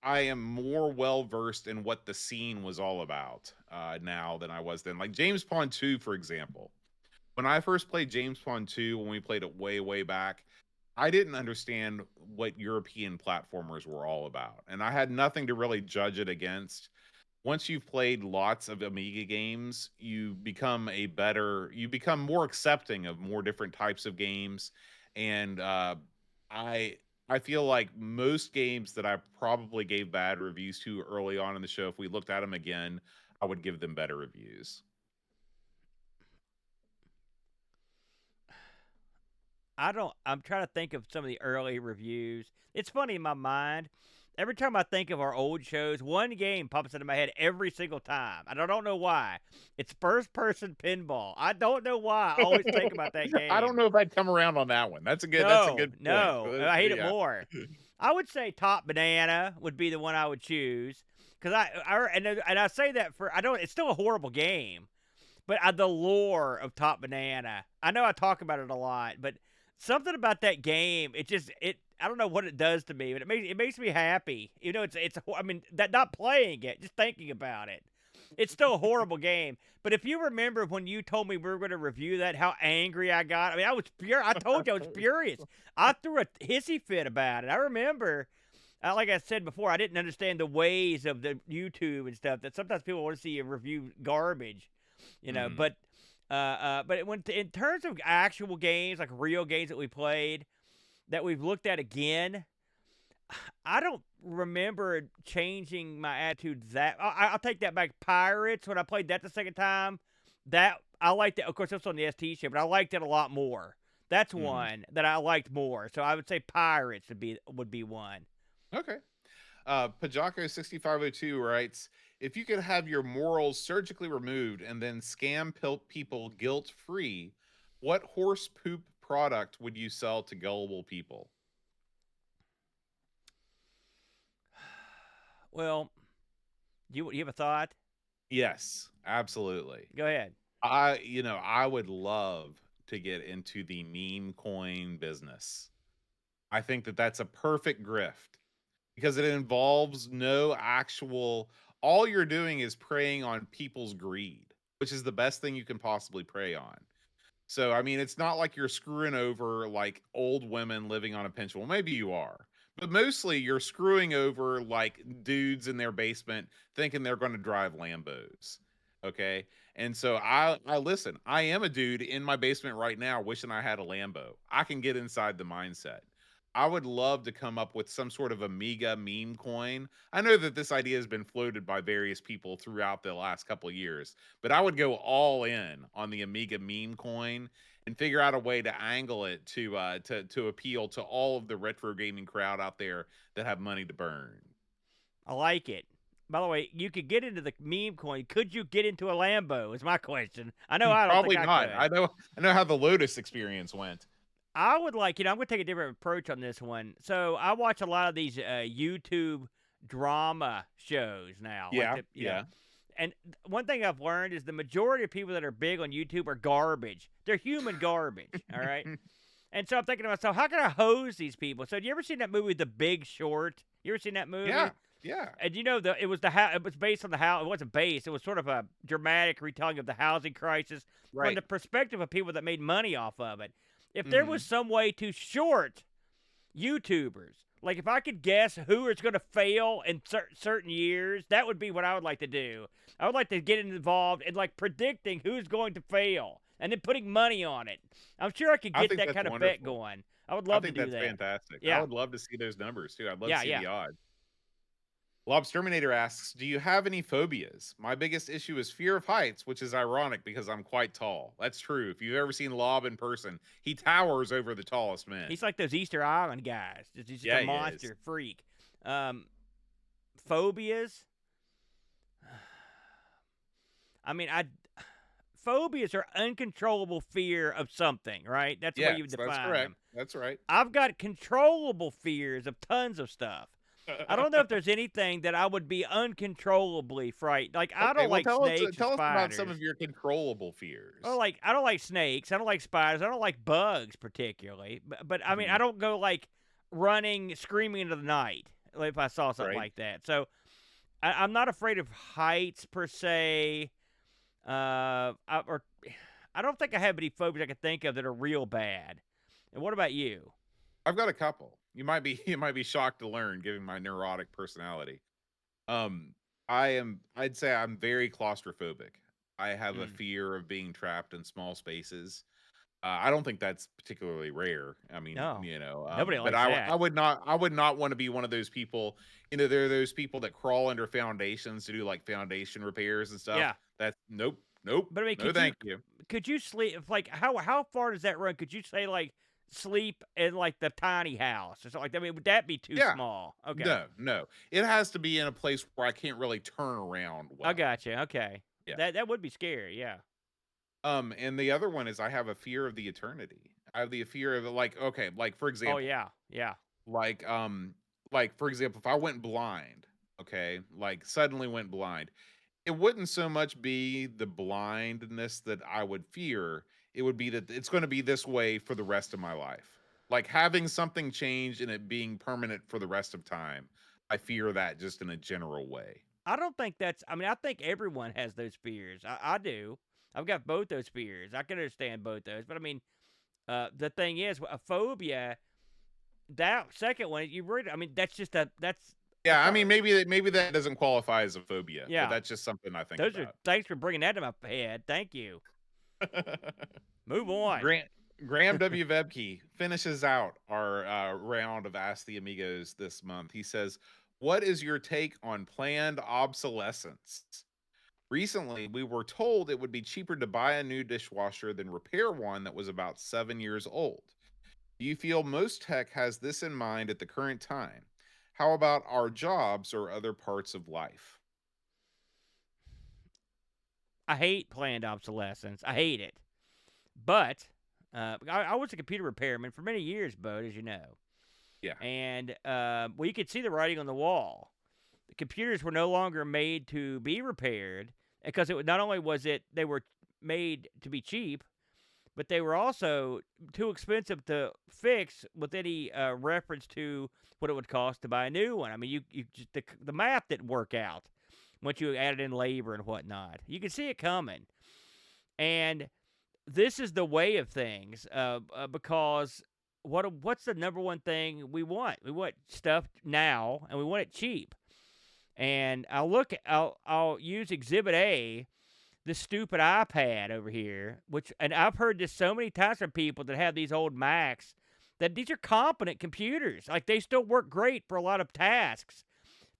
I am more well versed in what the scene was all about now than I was then. Like James Pond 2, for example. When I first played James Pond 2, when we played it way, way back, I didn't understand what European platformers were all about. And I had nothing to really judge it against. Once you've played lots of Amiga games, you become more accepting of more different types of games. And I I feel like most games that I probably gave bad reviews to early on in the show, if we looked at them again, I would give them better reviews. I'm trying to think of some of the early reviews. It's funny in my mind. Every time I think of our old shows, one game pops into my head every single time. And I don't know why. It's first person pinball. I don't know why. I always think about that I don't game. know if I'd come around on that one. That's a No, good point. no. I hate it Yeah. more. I would say Top Banana would be the one I would choose. Because and I say that for, I don't, it's still a horrible game. But the lore of Top Banana, I know I talk about it a lot, but something about that game, I don't know what it does to me, but it makes me happy. I mean, that not playing it, just thinking about it. It's still a horrible game. But if you remember when you told me we were going to review that, how angry I got. I mean, I was I told you I was furious. I threw a hissy fit about it. I remember, like I said before, I didn't understand the ways of the YouTube and stuff. That sometimes people want to see you review garbage, you know. Mhm. But in terms of actual games, like real games that we played, that we've looked at again, I don't remember changing my attitude. I'll take that back. Pirates, when I played that the second time, that I liked it. Of course, that's on the ST ship, but I liked it a lot more. That's Mhm. one that I liked more. So I would say Pirates would be one. Okay. Pajako6502 writes, if you could have your morals surgically removed and then scam people guilt free, what horse poop product would you sell to gullible people? Well, you have a thought? Yes, absolutely. Go ahead. I would love to get into the meme coin business. I think that that's a perfect grift because it involves no actual, all you're doing is preying on people's greed, which is the best thing you can possibly prey on. So, I mean, it's not like you're screwing over like old women living on a pension. Well, maybe you are, but mostly you're screwing over like dudes in their basement thinking they're going to drive Lambos. Okay. And so I listen, I am a dude in my basement right now wishing I had a Lambo. I can get inside the mindset. I would love to come up with some sort of Amiga meme coin. I know that this idea has been floated by various people throughout the last couple of years, but I would go all in on the Amiga meme coin and figure out a way to angle it to appeal to all of the retro gaming crowd out there that have money to burn. I like it. By the way, you could get into the meme coin. Could you get into a Lambo? Is my question. I know I don't think Probably I not. could. I know how the Lotus experience went. I would like, I'm going to take a different approach on this one. So I watch a lot of these YouTube drama shows now. Like, Yeah, yeah. and one thing I've learned is the majority of people that are big on YouTube are garbage. They're human garbage, all right? And so I'm thinking to myself, how can I hose these people? So, have you ever seen that movie, The Big Short? You ever seen that movie? Yeah, yeah. And it was it was based on the house. It wasn't based. It was sort of a dramatic retelling of the housing crisis from Right. the perspective of people that made money off of it. If there was Mhm. some way to short YouTubers, like if I could guess who is going to fail in certain years, that would be what I would like to do. I would like to get involved in like predicting who's going to fail and then putting money on it. I'm sure I could I get think that that's kind of bet wonderful. going. I would I love to think do that's that. fantastic. I Yeah, would love to see those numbers too. I'd love to yeah, see yeah. the odds. Lobsterminator asks, "Do you have any phobias?" My biggest issue is fear of heights, which is ironic because I'm quite tall. That's true. If you've ever seen Lob in person, he towers over the tallest men. He's like those Easter Island guys. He's just a Yeah, he is. monster freak. Um, phobias. I mean, phobias are uncontrollable fear of something, right? That's the way Yes, you that's define correct. them. That's right. I've got controllable fears of tons of stuff. I don't know if there's anything that I would be uncontrollably frightened. Like I Okay, don't well like snakes or tell us about some spiders. of your controllable fears. I don't like snakes. I don't like spiders. I don't like bugs particularly. But I mean, I Mhm. don't go like running, screaming into the night if I saw something Right? like that. So I'm not afraid of heights per se. Or I don't think I have any phobias I can think of that are real bad. And what about you? I've got a couple. You might be you might be shocked to learn, given my neurotic personality. Um, I'd say I'm very claustrophobic. I have a Mm. fear of being trapped in small spaces. I don't think that's particularly rare. I mean, No, you know, nobody but likes that. I would not want to be one of those people. You know, there are those people that crawl under foundations to do like foundation repairs and stuff. Yeah, That's nope, nope, but I mean, no, thank you. could you sleep? Like how far does that run? Could you say like sleep in like the tiny house or something like that? I mean, would that be too Yeah, small? Okay, no, no. It has to be in a place where I can't really turn around I well. got you. Okay, Yeah. that would be scary. Yeah. And the other one is I have a fear of the eternity. I have the fear of like, okay, like for Oh example, yeah, yeah. like for example, if I went blind, okay, like suddenly went blind, it wouldn't so much be the blindness that I would fear. It would be that it's going to be this way for the rest of my life. Like having something change and it being permanent for the rest of time. I fear that just in a general way. I don't think that's. I mean, I think everyone has those fears. I do. I've got both those fears. I can understand both those, but I mean, the thing is, a phobia. That second one, you really. I mean, that's just a. Yeah, That's I not. mean maybe that doesn't qualify as a phobia, but Yeah, that's just something I think those are. about. Thanks for bringing that to my head. Thank you. Move on. Grant Graham W. Vebke finishes out our round of Ask the Amigos this month. He says, "What is your take on planned obsolescence? Recently, we were told it would be cheaper to buy a new dishwasher than repair one that was about 7 years old. Do you feel most tech has this in mind at the current time? How about our jobs or other parts of life?" I hate planned obsolescence. I hate it. But I was a computer repairman for many years, Bud, as you know. Yeah. And well, you could see the writing on the wall. The computers were no longer made to be repaired because not only was it they were made to be cheap, but they were also too expensive to fix with any reference to what it would cost to buy a new one. I mean, you just the math didn't work out once you added in labor and whatnot. You can see it coming, and this is the way of things because what's the number one thing we want? We want stuff now, and we want it cheap. And I'll use Exhibit A, this stupid iPad over here, and I've heard this so many times from people that have these old Macs that these are competent computers. Like they still work great for a lot of tasks,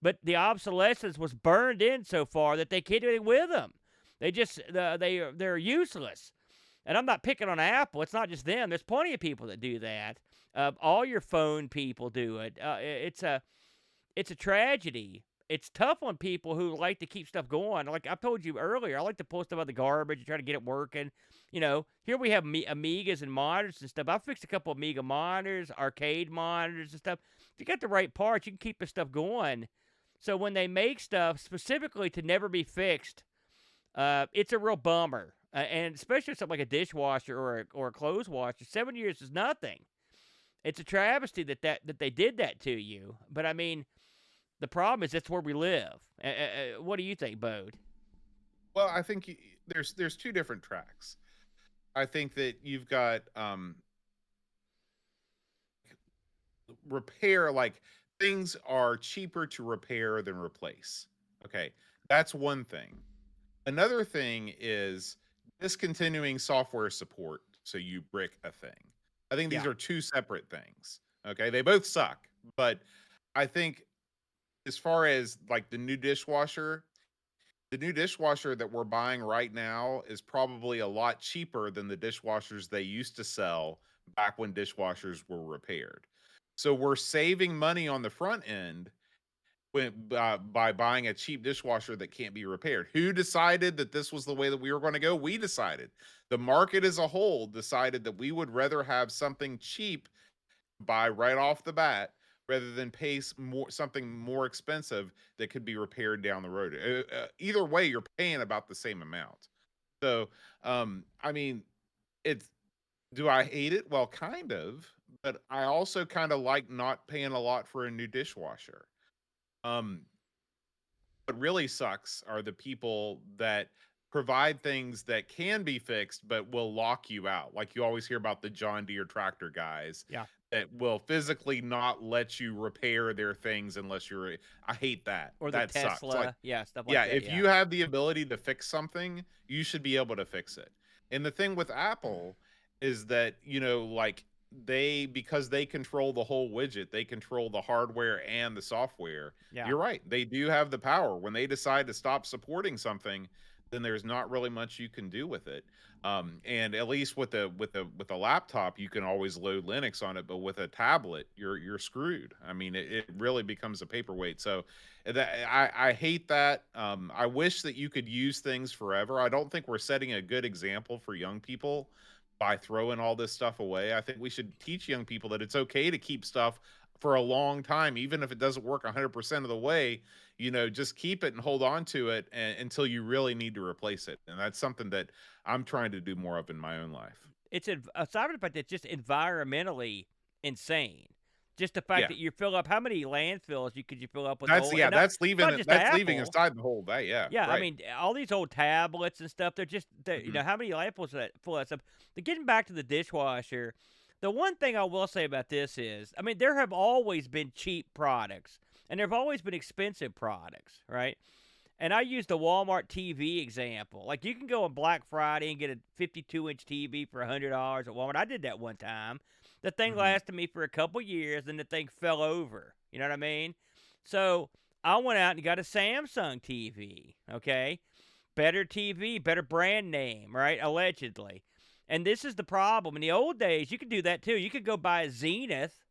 but the obsolescence was burned in so far that they can't do anything with them. They just they're useless. And I'm not picking on Apple. It's not just them. There's plenty of people that do that. All your phone people do it. It's a tragedy. It's tough on people who like to keep stuff going. Like I told you earlier, I like to pull stuff out of the garbage and try to get it working. Here we have Amigas and monitors and stuff. I fixed a couple of Amiga monitors, arcade monitors and stuff. If you got the right parts, you can keep this stuff going. So when they make stuff specifically to never be fixed, it's a real bummer. And especially something like a dishwasher or a clothes washer, 7 years is nothing. It's a travesty that they did that to you. But I mean, the problem is that's where we live. What do you think, Bode? Well, I think there's two different tracks. I think that you've got repair, like things are cheaper to repair than replace. Okay, that's one thing. Another thing is discontinuing software support so you brick a thing. I think these Yeah. are two separate things. Okay, they both suck, but I think as far as like the new dishwasher that we're buying right now is probably a lot cheaper than the dishwashers they used to sell back when dishwashers were repaired. So we're saving money on the front end by buying a cheap dishwasher that can't be repaired. Who decided that this was the way that we were going to go? We decided. The market as a whole decided that we would rather have something cheap buy right off the bat rather than pay something more expensive that could be repaired down the road. Either way, you're paying about the same amount. So, I mean, do I hate it? Well, kind of, but I also kind of like not paying a lot for a new dishwasher. Um, what really sucks are the people that provide things that can be fixed but will lock you out. Like you always hear about the John Deere tractor guys Yeah. that will physically not let you repair their things unless you're I hate that. Or the That sucks. Tesla. Like Yeah, stuff like yeah, that. if Yeah. you have the ability to fix something, you should be able to fix it. And the thing with Apple is that, like because they control the whole widget, they control the hardware and the software. Yeah. You're right. They do have the power. When they decide to stop supporting something, then there's not really much you can do with it. And at least with a laptop, you can always load Linux on it, but with a tablet, you're screwed. I mean, it really becomes a paperweight. So I hate that. I wish that you could use things forever. I don't think we're setting a good example for young people by throwing all this stuff away. I think we should teach young people that it's okay to keep stuff for a long time, even if it doesn't work 100% of the way. Just keep it and hold on to it until you really need to replace it. And that's something that I'm trying to do more of in my own life. It's aside from the fact that it's just environmentally insane. Just the fact Yeah. that you fill up how many landfills could you fill up with That's old, yeah, and that's it's leaving not just that's leaving Apple. aside the whole day. Yeah. Yeah, I Right. mean, all these old tablets and stuff, Mhm. how many landfills that full of that stuff. But getting back to the dishwasher, the one thing I will say about this is, I mean, there have always been cheap products, and there have always been expensive products, right? And I use the Walmart TV example. Like, you can go on Black Friday and get a 52-inch TV for $100 at Walmart. I did that one time. The thing Mhm. lasted me for a couple years, and the thing fell over. You know what I mean? So I went out and got a Samsung TV, okay? Better TV, better brand name, right? Allegedly. And this is the problem. In the old days, you could do that too. You could go buy a Zenith,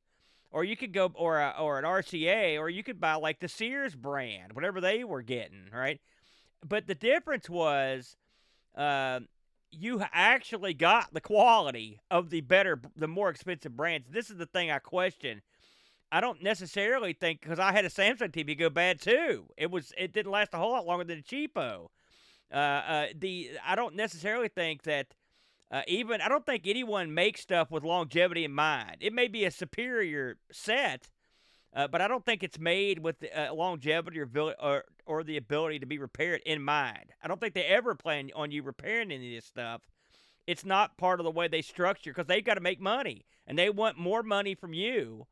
or you could go or an RCA, or you could buy like the Sears brand, whatever they were getting, right? But the difference was, you actually got the quality of the more expensive brands. This is the thing I question. I don't necessarily think, because I had a Samsung TV go bad too. It didn't last a whole lot longer than a cheapo. I don't necessarily think that Even I don't think anyone makes stuff with longevity in mind. It may be a superior set, but I don't think it's made with longevity or the ability to be repaired in mind. I don't think they ever plan on you repairing any of this stuff. It's not part of the way they structure because they've got to make money and they want more money from you.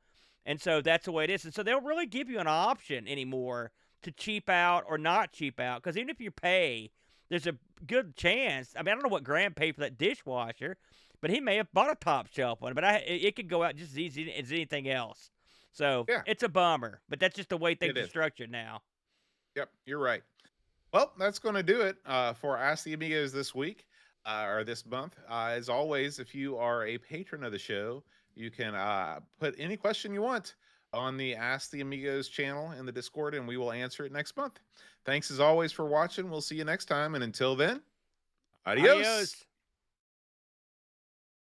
And so that's the way it is. And so they'll really give you an option anymore to cheap out or not cheap out. Because even if you pay, there's a good chance. I mean, I don't know what Graham paid for that dishwasher, but he may have bought a top shelf one. But it could go out just as easy as anything else. So Yeah, it's a bummer, but that's just the way it things are is. structured now. Yep, you're right. Well, that's going to do it for Ask the Amigos this week or this month. As always, if you are a patron of the show, you can put any question you want on the Ask the Amigos channel in the Discord, and we will answer it next month. Thanks as always for watching. We'll see you next time. And until then, adios. Adios.